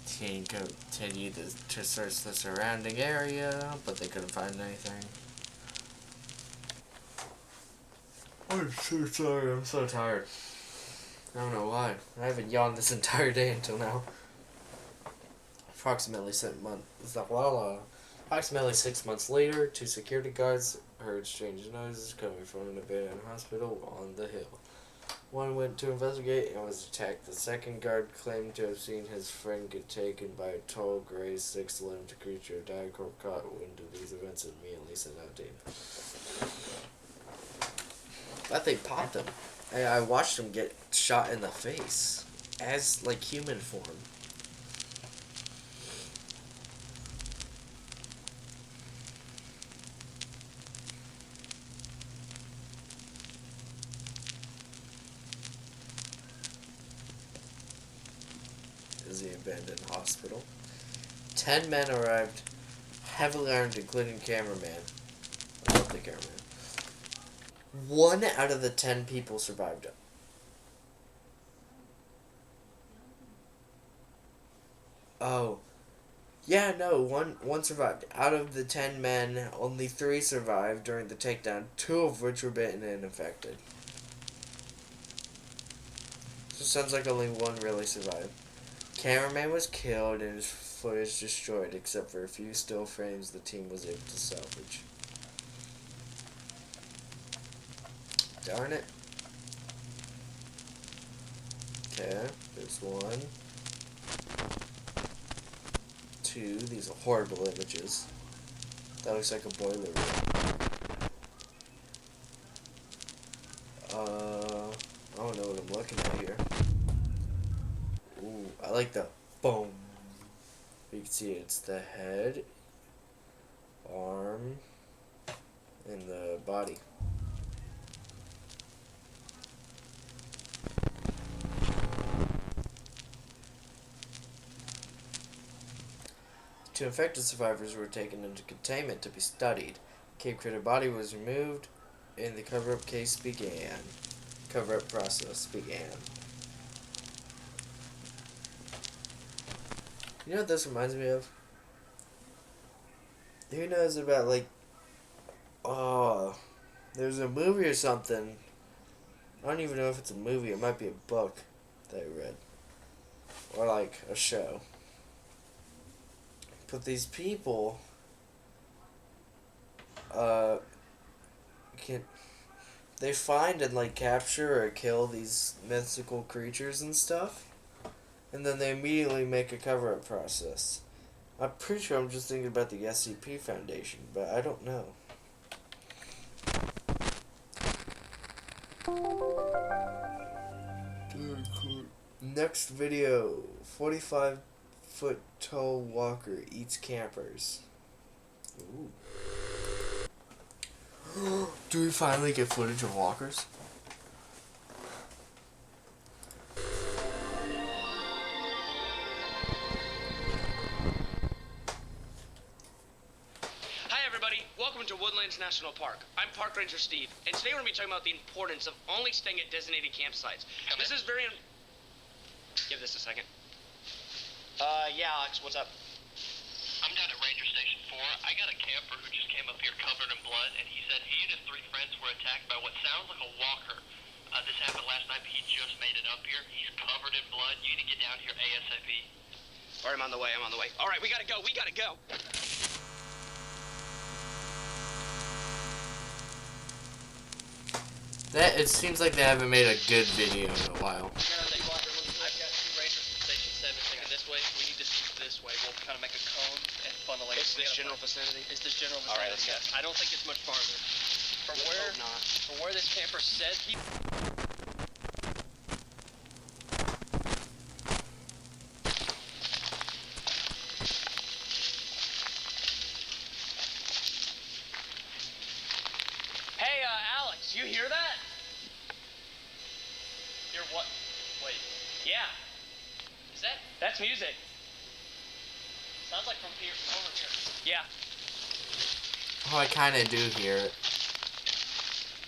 Team continued to search the surrounding area, but they couldn't find anything. I'm so sorry, I'm so tired. I don't know why. I haven't yawned this entire day until now. Approximately 6 months later, two security guards heard strange noises coming from an abandoned hospital on the hill. One went to investigate and was attacked. The second guard claimed to have seen his friend get taken by a tall, gray, six-limbed creature. Diacorp caught wind of these events and immediately sent out team. But they popped him. I watched him get shot in the face as like human form. Is the abandoned hospital. 10 men arrived, heavily armed, including cameraman. I love the cameraman. 1 out of the 10 people survived it. Oh. Yeah, no, one survived. Out of the 10 men, only 3 survived during the takedown, 2 of which were bitten and infected. So it sounds like only 1 really survived. Cameraman was killed and his footage destroyed, except for a few still frames the team was able to salvage. Darn it. Okay, there's 1. 2, these are horrible images. That looks like a boiler room. I don't know what I'm looking at here. Ooh, I like the boom. You can see it's the head, arm, and the body. Two infected survivors were taken into containment to be studied. Cave Critter body was removed, and the cover-up case began. Cover-up process began. You know what this reminds me of? Who knows about, like, there's a movie or something. I don't even know if it's a movie. It might be a book that I read. Or, like, a show. But these people, they find and, like, capture or kill these mythical creatures and stuff. And then they immediately make a cover-up process. I'm pretty sure I'm just thinking about the SCP Foundation, but I don't know. Next video, 45-foot tall walker eats campers. Ooh. Do we finally get footage of walkers? Welcome to Woodlands National Park. I'm Park Ranger Steve, and today we're going to be talking about the importance of only staying at designated campsites. This is very... Give this a second. Yeah, Alex, what's up? I'm down at Ranger Station 4. I got a camper who just came up here covered in blood, and he said he and his 3 friends were attacked by what sounds like a walker. This happened last night, but he just made it up here. He's covered in blood. You need to get down here ASAP. All right, I'm on the way. All right, we gotta go. It seems like they haven't made a good video in a while. I've got 2 rangers from Station 7 taking this way. We need to shoot this way. We'll kind of make a cone and funnel it. Is this general vicinity? It's this general vicinity, All right, let's go. yes. I don't think it's much farther. From where this camper said he... Hey, Alex, you hear that? Hear what? Wait. Yeah. Is that? That's music. Sounds like from here, over here. Yeah. Oh, I kind of do hear it.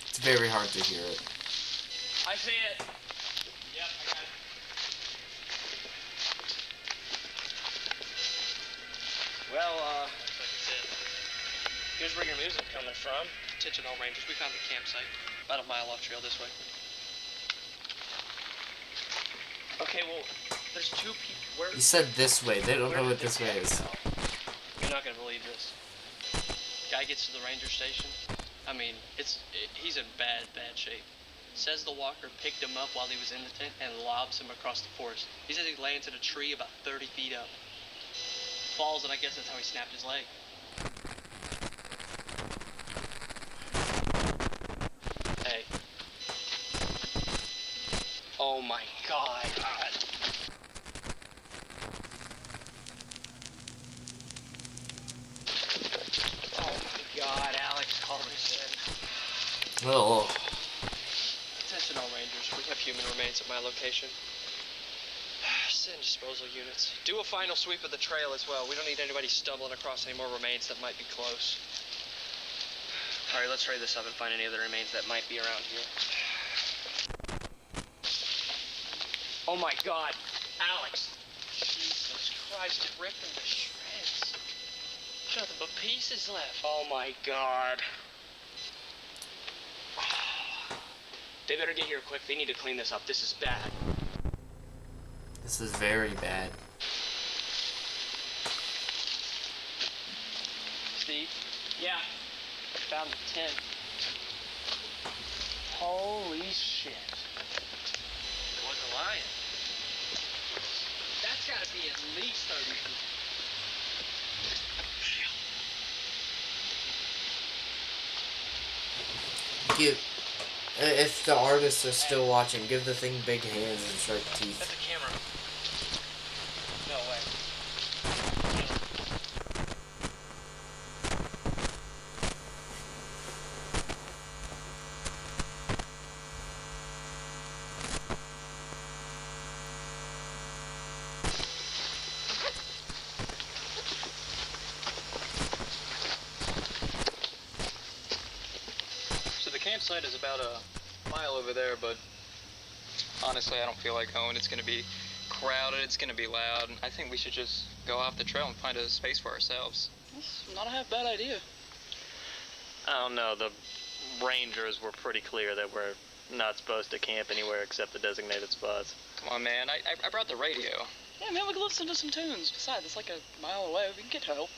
It's very hard to hear it. I see it. Well, Looks like it's it. here's where your music's coming from. Attention all rangers, we found the campsite. About a mile off trail this way. Okay, well, there's two people. Where? He said this way. They don't Where know did what this way guy is. go? You're not gonna believe this. Guy gets to the ranger station. I mean, he's in bad shape. Says the walker picked him up while he was in the tent and lobs him across the forest. He says he lands in a tree about 30 feet up. Falls, and I guess that's how he snapped his leg. Hey. Oh my God. Oh my God, Alex called us in. Oh. Attention all rangers, we have human remains at my location. Send disposal units. Do a final sweep of the trail as well. We don't need anybody stumbling across any more remains that might be close. Alright, let's try this up and find any other remains that might be around here. Oh my God, Alex! Jesus Christ, it ripped them to shreds. There's nothing but pieces left. Oh my God. They better get here quick. They need to clean this up. This is bad. This is very bad. Steve, Yeah. found the tent. Holy shit. It wasn't lying. That's gotta be at least 30 feet. If the artists are still watching, give the thing big hands and sharp teeth. That's a camera. No way. So the campsite is about a mile over there, but honestly, I don't feel like going. It's going to be crowded, it's going to be loud. I think we should just go off the trail and find a space for ourselves. That's not a half bad idea. I don't know. The rangers were pretty clear that we're not supposed to camp anywhere except the designated spots. Come on, man. I brought the radio. Yeah, man, we can listen to some tunes. Besides, it's like a mile away. We can get help.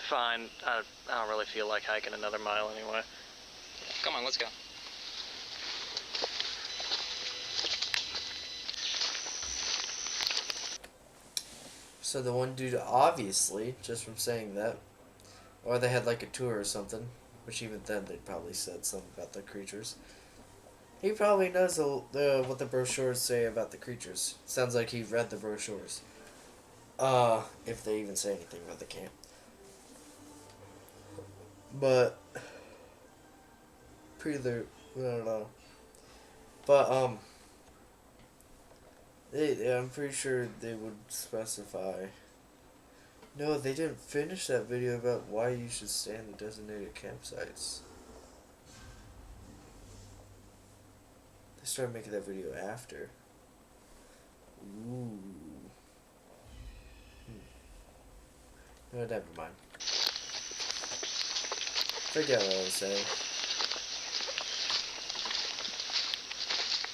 Fine. I don't really feel like hiking another mile anyway. Come on, let's go. So the one dude, obviously, just from saying that, or they had like a tour or something, which even then they probably said something about the creatures. He probably knows what the brochures say about the creatures. Sounds like he read the brochures. If they even say anything about the camp. But I don't know. But I'm pretty sure they would specify. No, they didn't finish that video about why you should stay in the designated campsites. They started making that video after. Ooh. No, never mind. Forget what I was saying.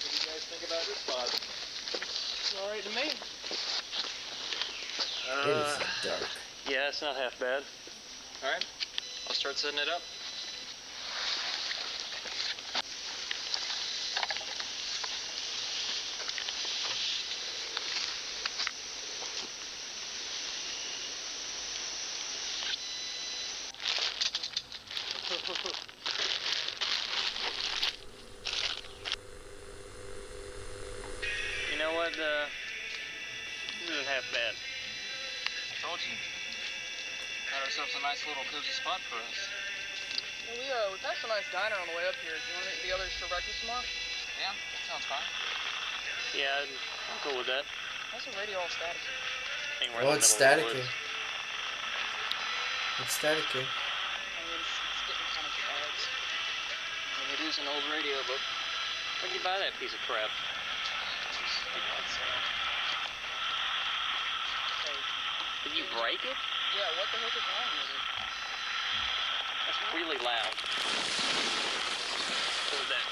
What do you guys think about this spot? It's all right to me. It is dark. Yeah, it's not half bad. All right, I'll start setting it up. You know what? This isn't half bad. I told you. Got ourselves a nice little cozy spot for us. Well, we passed a nice diner on the way up here. Do you want to meet the others for breakfast tomorrow? Yeah, sounds fine. Yeah, I'm cool with that. How's the radio all static? Ain't right Oh, in the it's middle of the staticking. woods. It's staticking. I mean, it's getting kind of bad. Well, it is an old radio, but where'd you buy that piece of crap? Hey, Did you break it? Yeah, what the heck is wrong with it? That's really loud. What was that?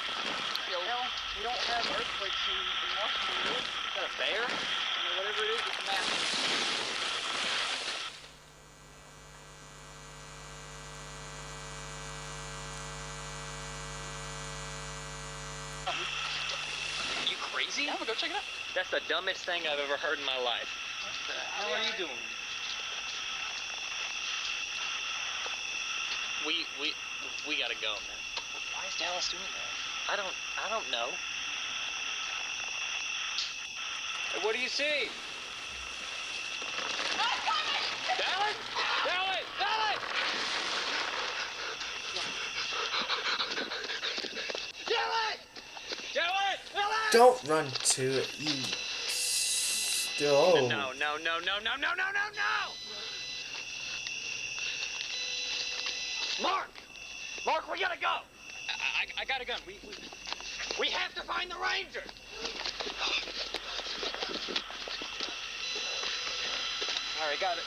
Yo, hell, we don't have earthquakes in Washington, do we? Is that a bear? I mean, whatever it is, it's massive. You crazy? Yeah, I'm gonna go check it out. That's the dumbest thing I've ever heard in my life. What the hell are you doing? We gotta go, man. Why is Dallas doing that? I don't know. Hey, what do you see? Dallas! Dallas! Dallas! Dallas! Dallas! Dallas! Don't run to it. You still. No. Mark, we gotta go. I got a gun. We have to find the ranger. All right, got it.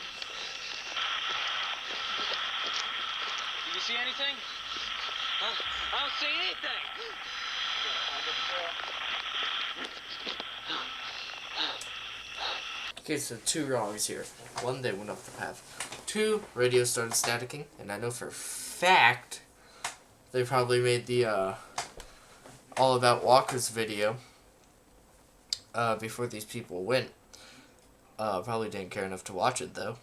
Did you see anything? I don't see anything. Okay, so 2 wrongs here. 1, they went off the path. 2, radio started staticking, and I know for a fact they probably made the All About Walkers video before these people went. Probably didn't care enough to watch it though.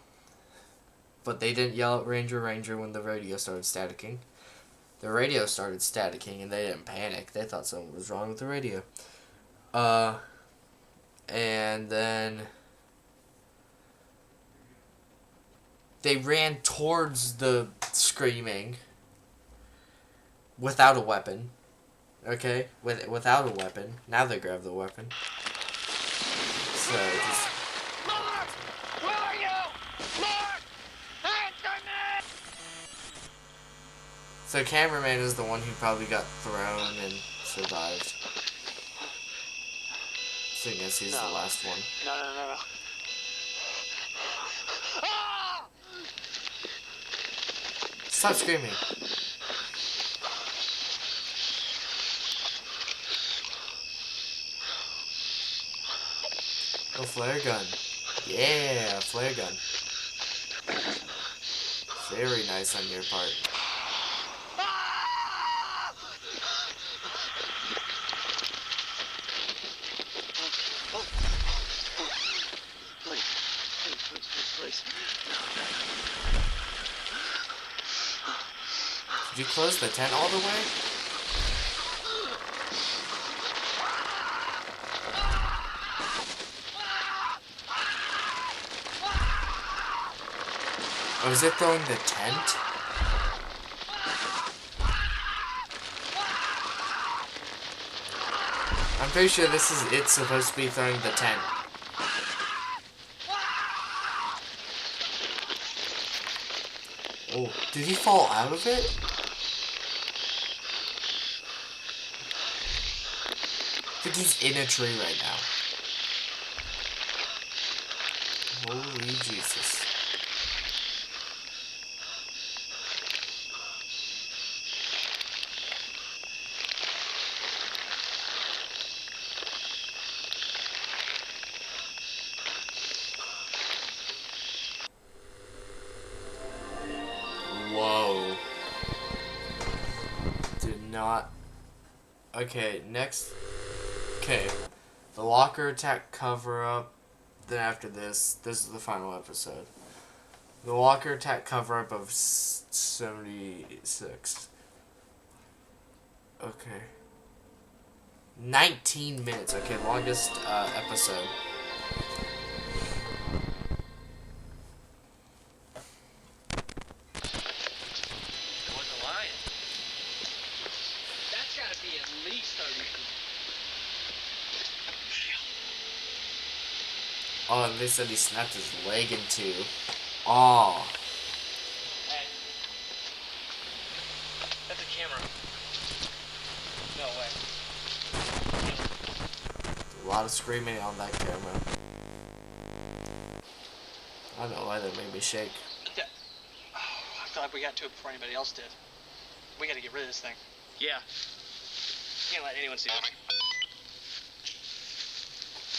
But they didn't yell at Ranger, Ranger when the radio started staticking. The radio started staticking and they didn't panic. They thought something was wrong with the radio. And then they ran towards the screaming without a weapon. Okay? Without a weapon. Now they grab the weapon. So, just... Mark! Where are you? Mark! Answer me! So cameraman is the one who probably got thrown and survived. So I guess he's the last one. No. Ah! Stop screaming. Oh, flare gun. Yeah, flare gun. Very nice on your part. Please. Did you close the tent all the way? Oh, is it throwing the tent? I'm pretty sure this is it supposed to be throwing the tent. Oh, did he fall out of it? I think he's in a tree right now. Holy Jesus. Whoa. Did not. Okay, next. Okay. The locker attack cover up. Then after this is the final episode. The locker attack cover up of 76. Okay. 19 minutes. Okay, longest episode. Oh, and they said he snapped his leg in two. Oh. Hey. That's a camera. No way. A lot of screaming on that camera. I don't know why that made me shake. Yeah. Oh, I'm glad we got to it before anybody else did. We gotta get rid of this thing. Yeah. Can't let anyone see this.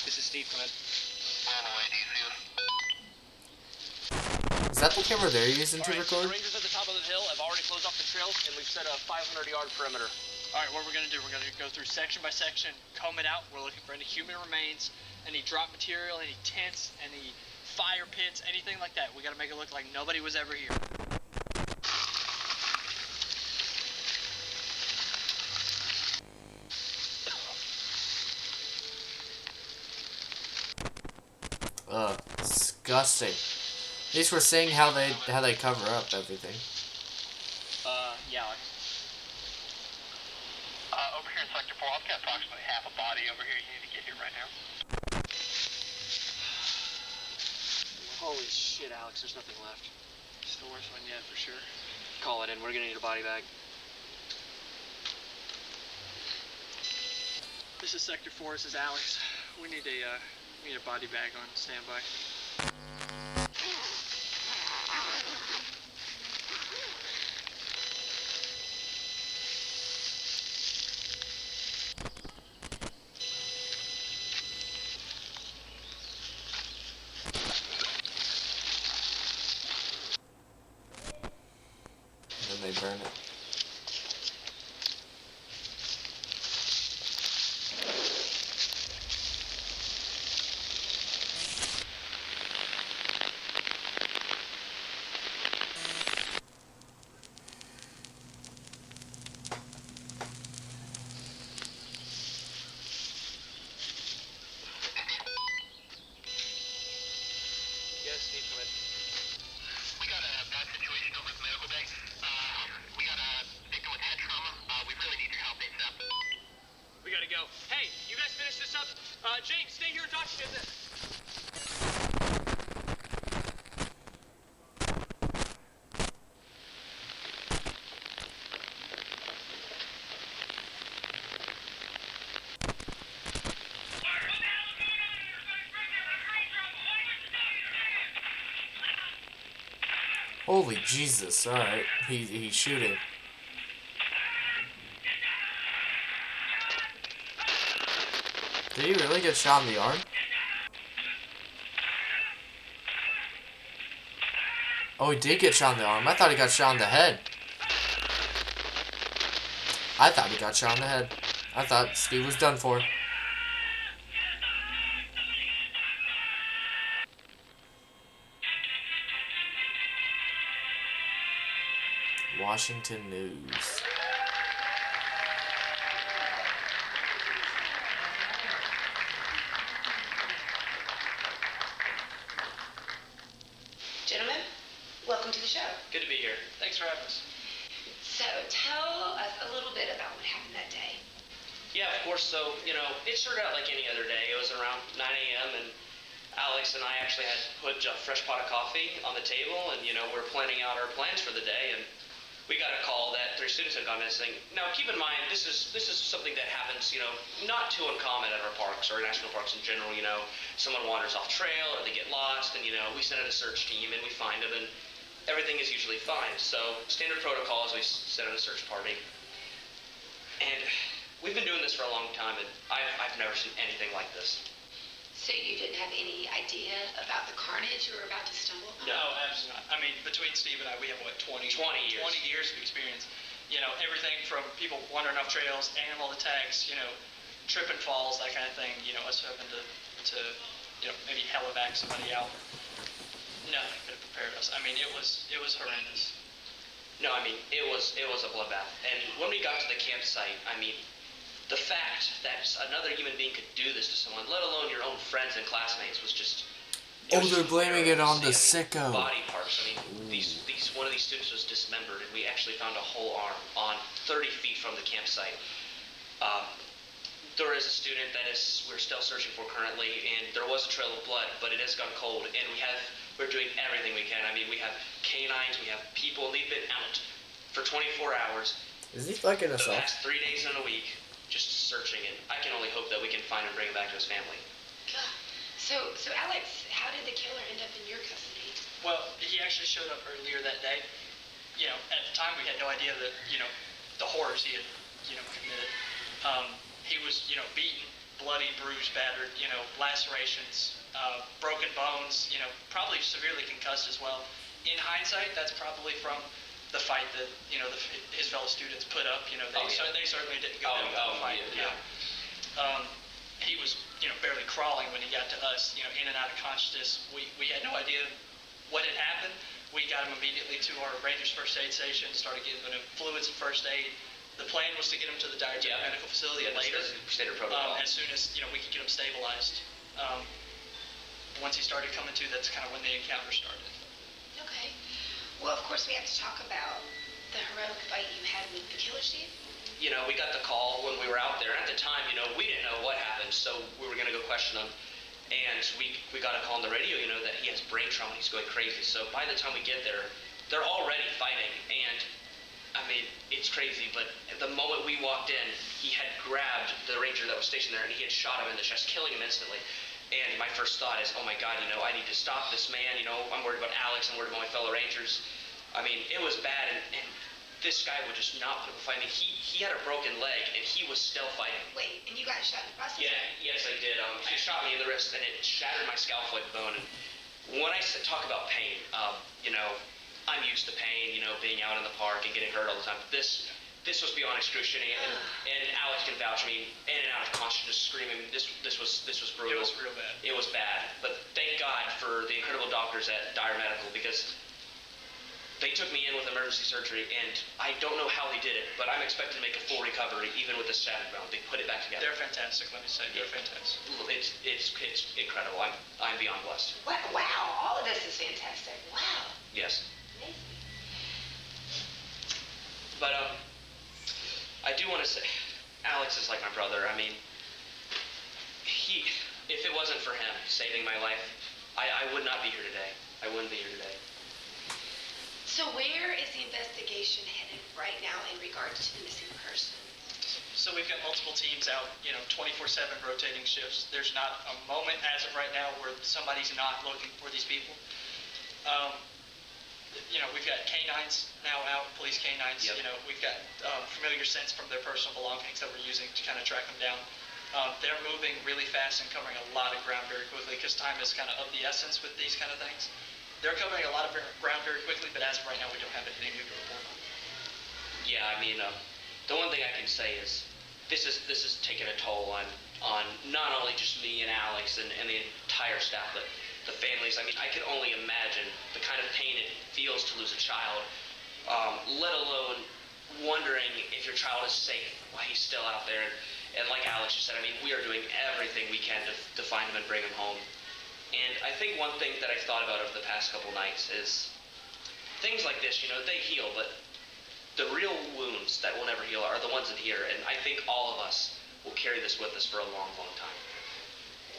This is Steve coming. Is that the camera they're using to Alright, so record? the rangers at the top of the hill have already closed off the trails, and we've set a 500-yard perimeter. Alright, what we're gonna do, we're gonna go through section by section, comb it out. We're looking for any human remains, any drop material, any tents, any fire pits, anything like that. We gotta make it look like nobody was ever here. Ugh, disgusting. At least we're seeing how they cover up everything. Yeah, Alex. Over here in Sector 4, I've got approximately half a body over here. You need to get here right now. Holy shit, Alex, there's nothing left. It's the worst one yet, for sure. Call it in. We're gonna need a body bag. This is Sector 4, this is Alex. We need a body bag on standby. And then they burn it. Yes, Steve, come in. We got a bad situation over at the medical bay. We got a victim with head trauma. We really need your help ASAP. We gotta go. Hey, you guys finish this up? Jake, stay here and document this. Holy Jesus! All right, he's shooting. Did he really get shot in the arm? Oh, he did get shot in the arm. I thought he got shot in the head. I thought he got shot in the head. I thought Steve was done for. Washington News. Gentlemen, welcome to the show. Good to be here. Thanks for having us. So, tell us a little bit about what happened that day. Yeah, of course. So, it started out like any other day. It was around 9 a.m. and Alex and I actually had put a fresh pot of coffee on the table, and we're planning out our plans for the day. And we got a call that 3 students had gone missing. Now, keep in mind, this is something that happens, not too uncommon at our parks or national parks in general. Someone wanders off trail or they get lost, and we send out a search team and we find them, and everything is usually fine. So, standard protocol is we send out a search party. And we've been doing this for a long time, and I've never seen anything like this. So, you didn't have any idea about the carnage you were about to stumble upon? No, absolutely not. I mean, between Steve and I, we have, 20 years. 20 years of experience. Everything from people wandering off trails, animal attacks, trip and falls, that kind of thing, us having to maybe helivac somebody out. Nothing could have prepared us. I mean, it was horrendous. No, I mean, it was a bloodbath. And when we got to the campsite, I mean, the fact that another human being could do this to someone, let alone your own friends and classmates, was just... Oh, they're blaming it on the sicko. Body parts. I mean, one of these students was dismembered, and we actually found a whole arm on 30 feet from the campsite. There is a student that we're still searching for currently, and there was a trail of blood, but it has gone cold, and we're doing everything we can. I mean, we have canines, we have people, and they've been out for 24 hours. Is he fucking us the up? past 3 days and a week, just searching, and I can only hope that we can find and bring him back to his family. So Alex, how did the killer end up in your custody? actually showed up earlier that day. You know, at the time we had no idea that, you know, the horrors he had, you know, committed. He was, you know, beaten, bloody, bruised, battered, you know, lacerations, broken bones, you know, probably severely concussed as well. In hindsight, that's probably from the fight that, you know, his fellow students put up. You know, they certainly didn't go down without a fight. He was, you know, barely crawling when he got to us, you know, in and out of consciousness. We had no idea what had happened. We got him immediately to our Rangers first aid station, started giving him fluids and first aid. The plan was to get him to the dietary medical facility later, standard protocol. as soon as, you know, we could get him stabilized. Once he started coming to, that's kind of when the encounter started. Okay. Well, of course, we have to talk about the heroic fight you had with the killer chief. You know, we got the call when we were out there. At the time, you know, we didn't know what happened, so we were going to go question him. And we got a call on the radio, you know, that he has brain trauma. He's going crazy. So by the time we get there, they're already fighting. And, I mean, it's crazy, but the moment we walked in, he had grabbed the ranger that was stationed there, and he had shot him in the chest, killing him instantly. And my first thought is, oh my God, you know, I need to stop this man. You know, I'm worried about Alex. I'm worried about my fellow rangers. I mean, it was bad, and this guy would just not put up a fight. I mean, he had a broken leg, and he was still fighting. Wait, and you got shot in the process? Yeah, yes, I did. He shot me in the wrist, and it shattered my scaphoid bone. And when I talk about pain, you know, I'm used to pain, you know, being out in the park and getting hurt all the time. But this was beyond excruciating, and Alex can vouch. I mean, in and out of consciousness, screaming. This was brutal. It was real bad. It was bad. But thank God for the incredible doctors at Dyer Medical, because they took me in with emergency surgery, and I don't know how they did it, but I'm expected to make a full recovery, even with the shattered bone. They put it back together. They're fantastic, let me say. They're fantastic. It's incredible. I'm beyond blessed. Wow, all of this is fantastic. Wow. Yes. Amazing. But I do want to say, Alex is like my brother. I mean, if it wasn't for him saving my life, I would not be here today. I wouldn't be here today. So where is the investigation headed right now in regards to the missing person? So we've got multiple teams out, you know, 24/7 rotating shifts. There's not a moment as of right now where somebody's not looking for these people. You know, we've got canines now out, police canines. Yep. You know, we've got familiar scents from their personal belongings that we're using to kind of track them down. They're moving really fast and covering a lot of ground very quickly because time is kind of the essence with these kind of things. They're covering a lot of ground very quickly, but as of right now, we don't have anything new to report on. Yeah, I mean, the one thing I can say is this is taking a toll on not only just me and Alex and the entire staff, but the families. I mean, I can only imagine the kind of pain it feels to lose a child, let alone wondering if your child is safe while he's still out there. And like Alex just said, I mean, we are doing everything we can to find him and bring him home. And I think one thing that I've thought about over the past couple nights is things like this, you know, they heal, but the real wounds that will never heal are the ones in here. And I think all of us will carry this with us for a long, long time.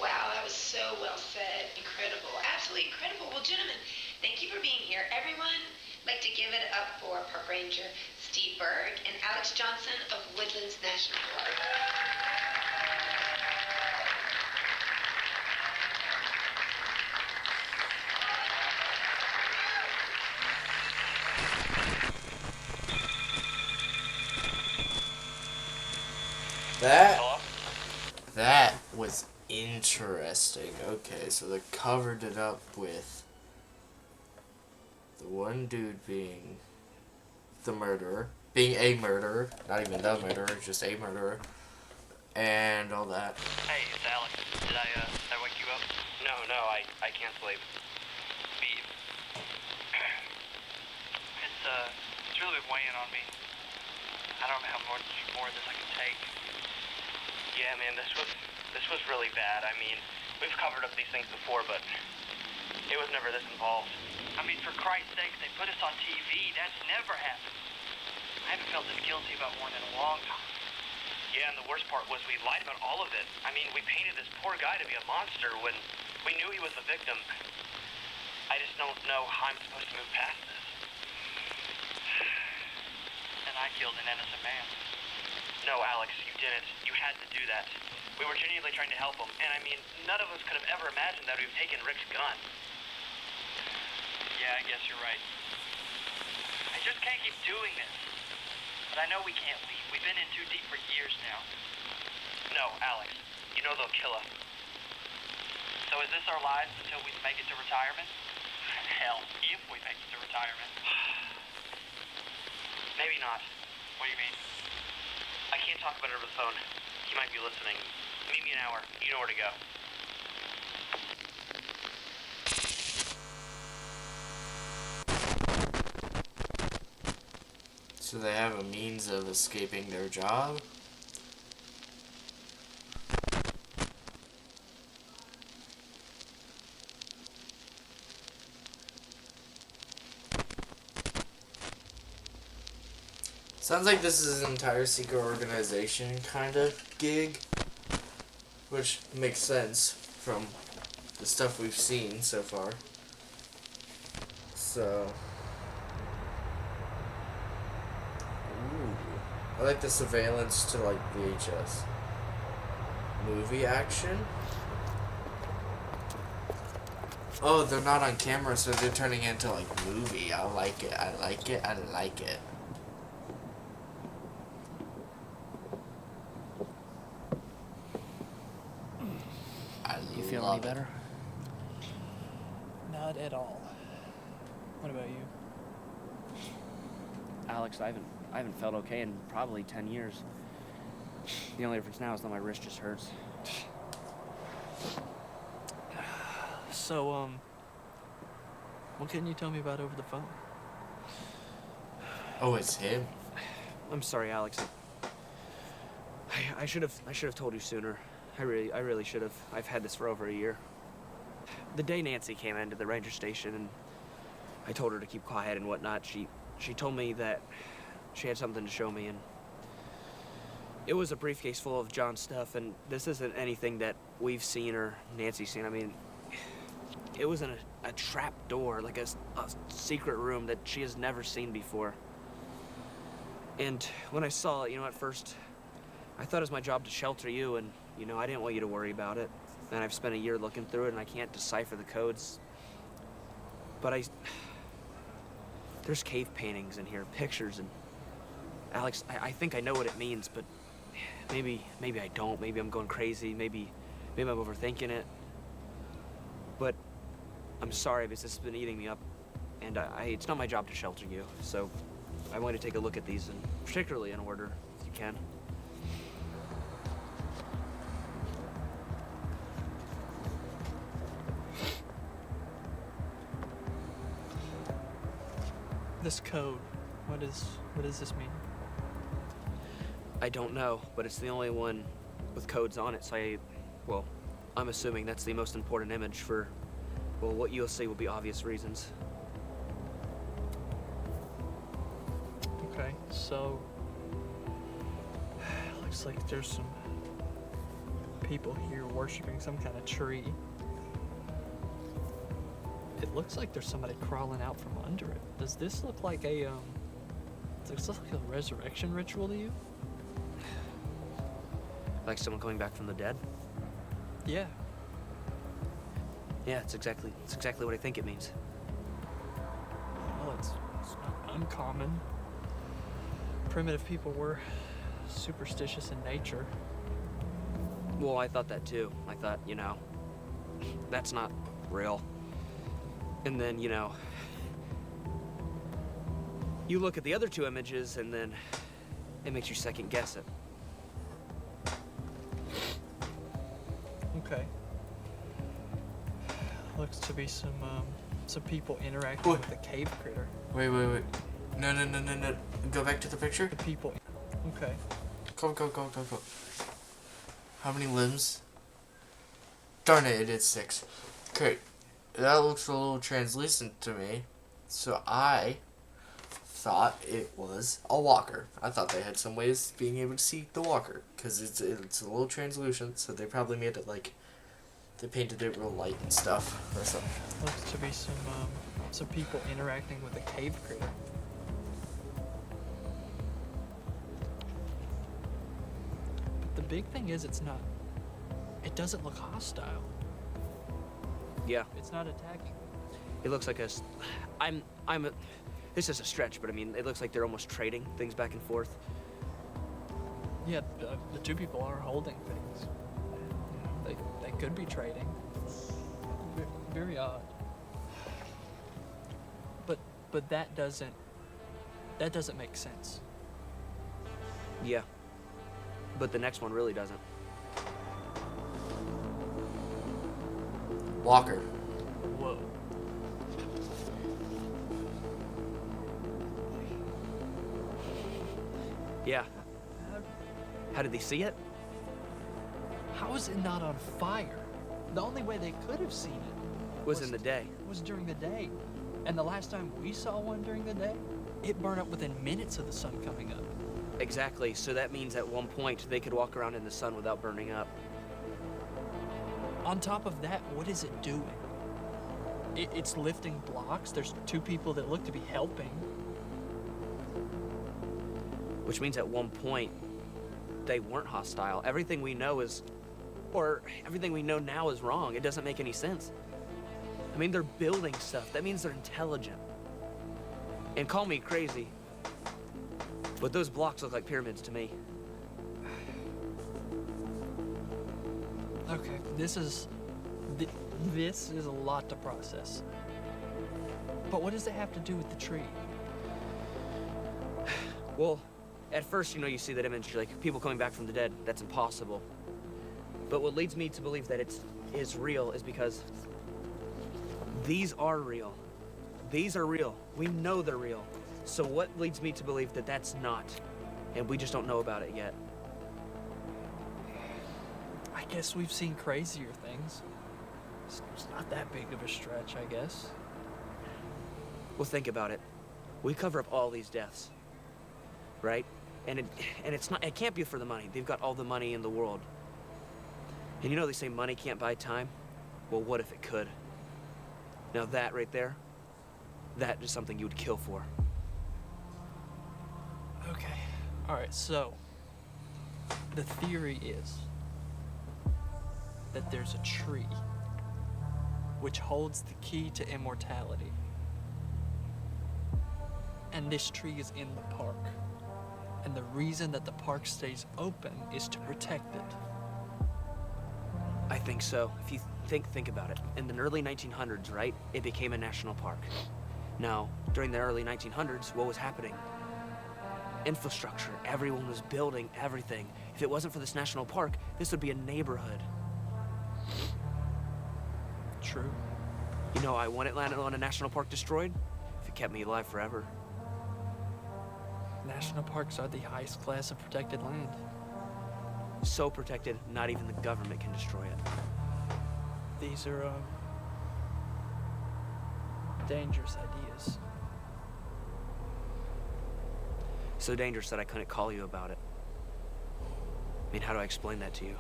Wow, that was so well said. Incredible. Absolutely incredible. Well, gentlemen, thank you for being here. Everyone, I'd like to give it up for Park Ranger Steve Berg and Alex Johnson of Woodlands National Park. That was interesting. Okay, so they covered it up with the one dude being the murderer, being a murderer, not even the murderer, just a murderer, and all that. Hey, it's Alex. Did I wake you up? No, I can't sleep. It's really been weighing on me. I don't know how much more of this I can take. Yeah, man, this was really bad. I mean, we've covered up these things before, but it was never this involved. I mean, for Christ's sake, they put us on TV. That's never happened. I haven't felt this guilty about one in a long time. Yeah, and the worst part was we lied about all of it. I mean, we painted this poor guy to be a monster when we knew he was the victim. I just don't know how I'm supposed to move past this. And I killed an innocent man. No, Alex, you didn't. You had to do that. We were genuinely trying to help him, and I mean, none of us could have ever imagined that we've taken Rick's gun. Yeah, I guess guess you're right. I just can't keep doing this. But I know we can't leave. We've been in too deep for years now. No, Alex. You know they'll kill us. So is this our lives until we make it to retirement? Hell, if we make it to retirement. Maybe not. What do you mean? I can't talk about it over the phone. He might be listening. Meet me an hour. You know where to go. So they have a means of escaping their job? Sounds like this is an entire secret organization kind of gig, which makes sense from the stuff we've seen so far. So, ooh, I like the surveillance to like VHS. Movie action? Oh, they're not on camera, so they're turning into like movie. I like it, I like it, I like it. You feel any better? Not at all. What about you? Alex, I haven't felt okay in probably 10 years. The only difference now is that my wrist just hurts. So, what can you tell me about over the phone? Oh, it's him. I'm sorry, Alex. I should have told you sooner. I really should have. I've had this for over a year. The day Nancy came into the ranger station and I told her to keep quiet and whatnot, she told me that she had something to show me, and it was a briefcase full of John's stuff, and this isn't anything that we've seen or Nancy's seen. I mean, it was in a trap door, like a secret room that she has never seen before. And when I saw it, at first I thought it was my job to shelter you, and I didn't want you to worry about it. And I've spent a year looking through it, and I can't decipher the codes. But there's cave paintings in here, pictures, and Alex, I think I know what it means, but maybe I don't. Maybe I'm going crazy. Maybe I'm overthinking it. But I'm sorry because this has been eating me up, and it's not my job to shelter you. So I want you to take a look at these, and particularly in order, if you can. This code, what does this mean? I don't know, but it's the only one with codes on it, so I'm assuming that's the most important image for, what you'll see will be obvious reasons. Okay, so looks like there's some people here worshiping some kind of tree. It looks like there's somebody crawling out from under it. Does this look like a resurrection ritual to you? Like someone coming back from the dead? Yeah. Yeah, it's exactly what I think it means. Well, it's not uncommon. Primitive people were superstitious in nature. Well, I thought that too. I thought, that's not real. And then, you look at the other two images and then it makes you second guess it. Okay. Looks to be some people interacting with the cave critter. Wait. No. Go back to the picture. The people. Okay. Go. How many limbs? Darn it, it is 6. Okay. That looks a little translucent to me. So I thought it was a walker. I thought they had some ways of being able to see the walker. Because it's a little translucent, so they probably made it like... They painted it real light and stuff, or something. Looks to be some people interacting with a cave critter. But the big thing is it doesn't look hostile. Yeah. It's not attacking. It looks like this is a stretch, but I mean, it looks like they're almost trading things back and forth. Yeah, the two people are holding things. They could be trading. Very odd. But that doesn't make sense. Yeah. But the next one really doesn't. Walker. Whoa. Yeah. How did they see it? How is it not on fire? The only way they could have seen it Was in the day. Was during the day. And the last time we saw one during the day, it burned up within minutes of the sun coming up. Exactly. So that means at one point they could walk around in the sun without burning up. On top of that, what is it doing? It's lifting blocks. There's two people that look to be helping. Which means at one point they weren't hostile. Everything we know now is wrong. It doesn't make any sense. I mean, they're building stuff. That means they're intelligent. And call me crazy, but those blocks look like pyramids to me. Okay, this is a lot to process. But what does it have to do with the tree? Well, at first, you see that image, like people coming back from the dead. That's impossible. But what leads me to believe that it is real is because these are real. These are real. We know they're real. So what leads me to believe that that's not? And we just don't know about it yet. I guess we've seen crazier things. It's not that big of a stretch, I guess. Well, think about it. We cover up all these deaths, right? And it can't be for the money. They've got all the money in the world. And they say money can't buy time? Well, what if it could? Now that right there, that is something you would kill for. Okay. All right, so the theory is that there's a tree which holds the key to immortality. And this tree is in the park. And the reason that the park stays open is to protect it. I think so. If you think about it. In the early 1900s, right, it became a national park. Now, during the early 1900s, what was happening? Infrastructure. Everyone was building everything. If it wasn't for this national park, this would be a neighborhood. True. I wouldn't land on a national park destroyed if it kept me alive forever. National parks are the highest class of protected land. So protected, not even the government can destroy it. These are, dangerous ideas. So dangerous that I couldn't call you about it. I mean, how do I explain that to you?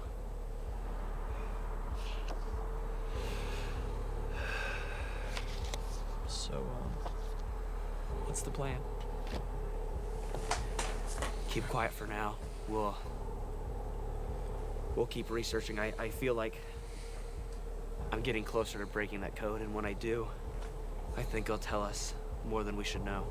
So, what's the plan? Keep quiet for now. We'll keep researching. I feel like I'm getting closer to breaking that code, and when I do, I think it'll tell us more than we should know.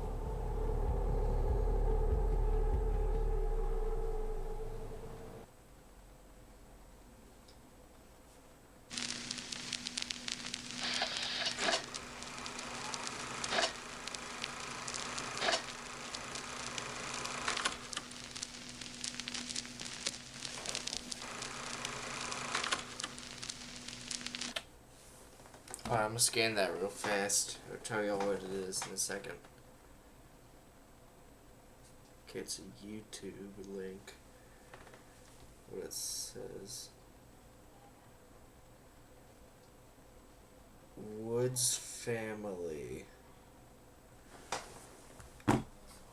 Alright, I'm gonna scan that real fast. I'll tell y'all what it is in a second. Okay, it's a YouTube link. What it says. Woods family.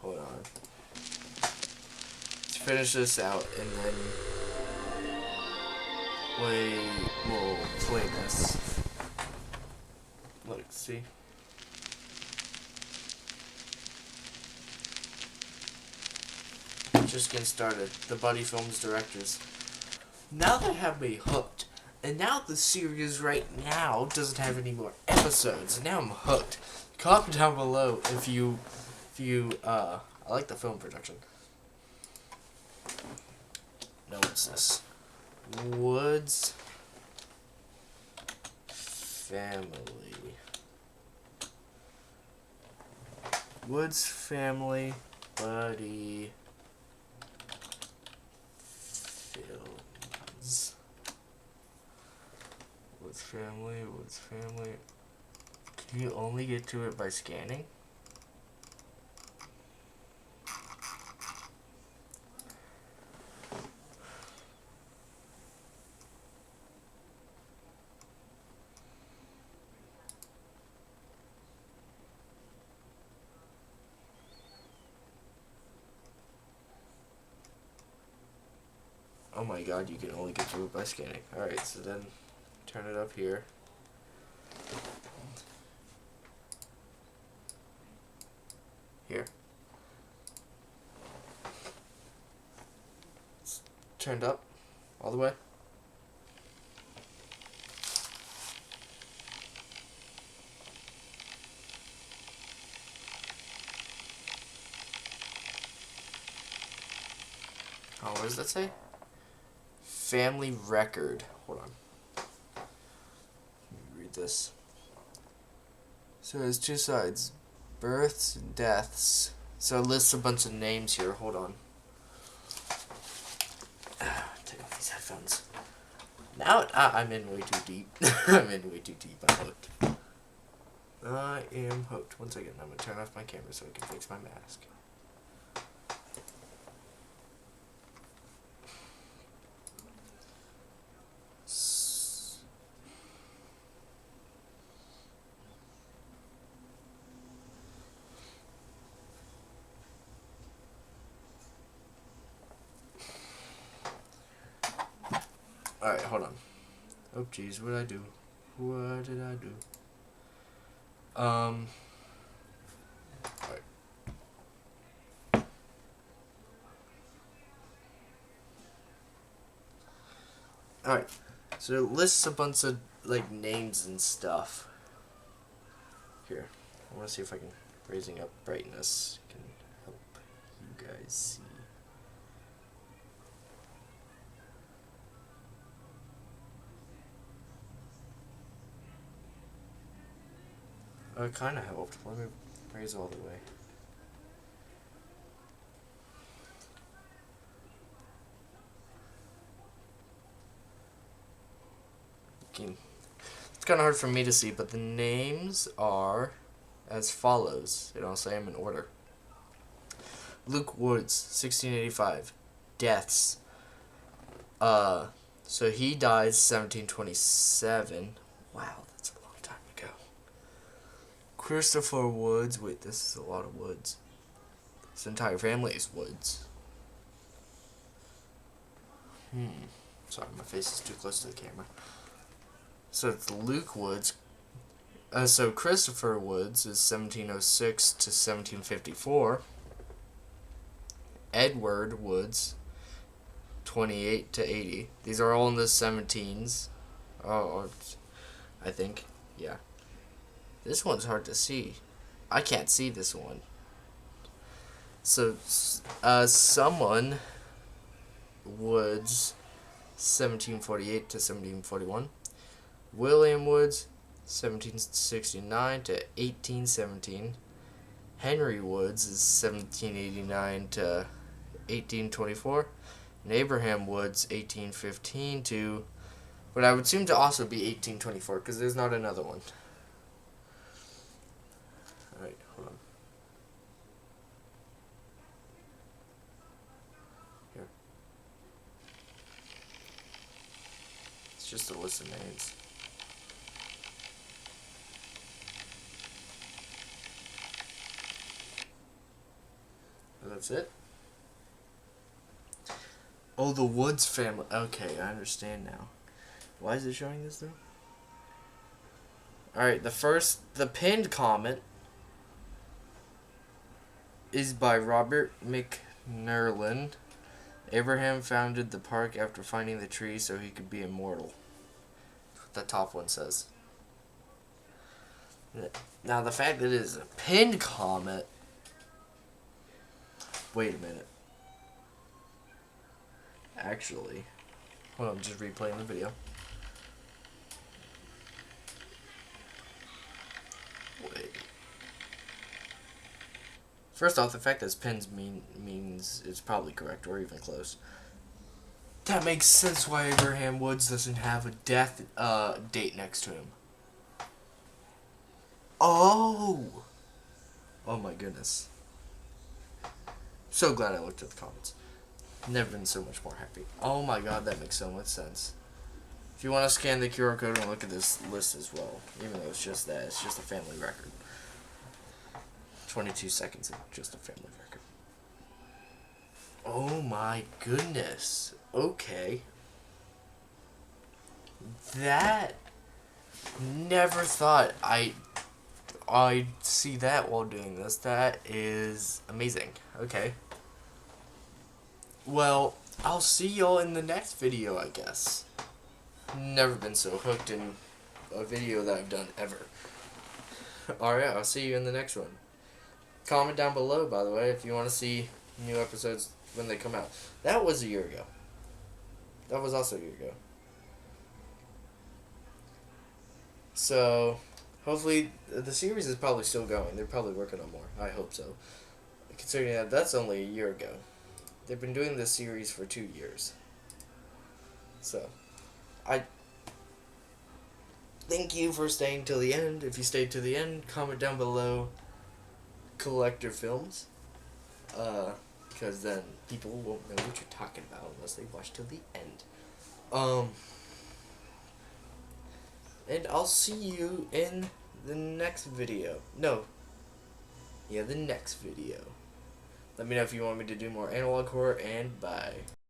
Hold on. Let's finish this out and then we'll play this. Look, see? Just getting started. The Buddy Films directors. Now they have me hooked. And now the series right now doesn't have any more episodes. And now I'm hooked. Comment down below if you I like the film production. No, what's this? Woods family. Woods family buddy films. Woods family. Can you only get to it by scanning? Oh my god, you can only get to it by scanning. Alright, so then turn it up here. Here. It's turned up all the way. Oh, what does that say? Family record. Hold on. Let me read this. So there's two sides. Births and deaths. So it lists a bunch of names here. Hold on. Take off these headphones. Now I'm in way too deep. I'm in way too deep. I'm hooked. I am hooked. One second. I'm going to turn off my camera so I can fix my mask. Alright, hold on. Oh, jeez, what did I do? What did I do? Alright. Alright, so it lists a bunch of, like, names and stuff. Here, I want to see if I can, raising up brightness can help you guys see. It kind of helped. Let me raise all the way. Okay. It's kind of hard for me to see, but the names are as follows. And I'll say them in order. Luke Woods, 1685. Deaths. So he dies 1727. Wow, that's a long time ago. Christopher Woods. Wait, this is a lot of Woods. His entire family is Woods. Sorry, my face is too close to the camera. So it's Luke Woods. So Christopher Woods is 1706 to 1754. Edward Woods, 28 to 80. These are all in the 17s. Oh, I think. Yeah. This one's hard to see. I can't see this one. So, someone Woods, 1748 to 1741. William Woods, 1769 to 1817. Henry Woods is 1789 to 1824. And Abraham Woods, 1815 to, but I would assume to also be 1824 because there's not another one. Alright, hold on. Here. It's just a list of names. That's it? Oh, the Woods family. Okay, I understand now. Why is it showing this though? Alright, the pinned comment is by Robert McNerlin. Abraham founded the park after finding the tree so he could be immortal. the top one says. Now, the fact that it is a pinned comment... Wait a minute. Actually... Hold on, I'm just replaying the video. Wait. First off, the fact that it's pinned means it's probably correct, or even close. That makes sense why Abraham Woods doesn't have a death date next to him. Oh! Oh my goodness. So glad I looked at the comments. Never been so much more happy. Oh my god, that makes so much sense. If you want to scan the QR code and look at this list as well, even though it's just that, it's just a family record. 22 seconds of just a family record. Oh my goodness. Okay. That... Never thought I'd see that while doing this. That is amazing. Okay. Well, I'll see y'all in the next video, I guess. Never been so hooked in a video that I've done ever. Alright, I'll see you in the next one. Comment down below, by the way, if you want to see new episodes when they come out. That was a year ago. That was also a year ago. So, hopefully, the series is probably still going. They're probably working on more. I hope so. Considering that that's only a year ago. They've been doing this series for 2 years. So, I thank you for staying till the end. If you stayed to the end, comment down below collector films. Because then people won't know what you're talking about unless they watch till the end. And I'll see you in the next video. No. Yeah, the next video. Let me know if you want me to do more analog horror, and bye.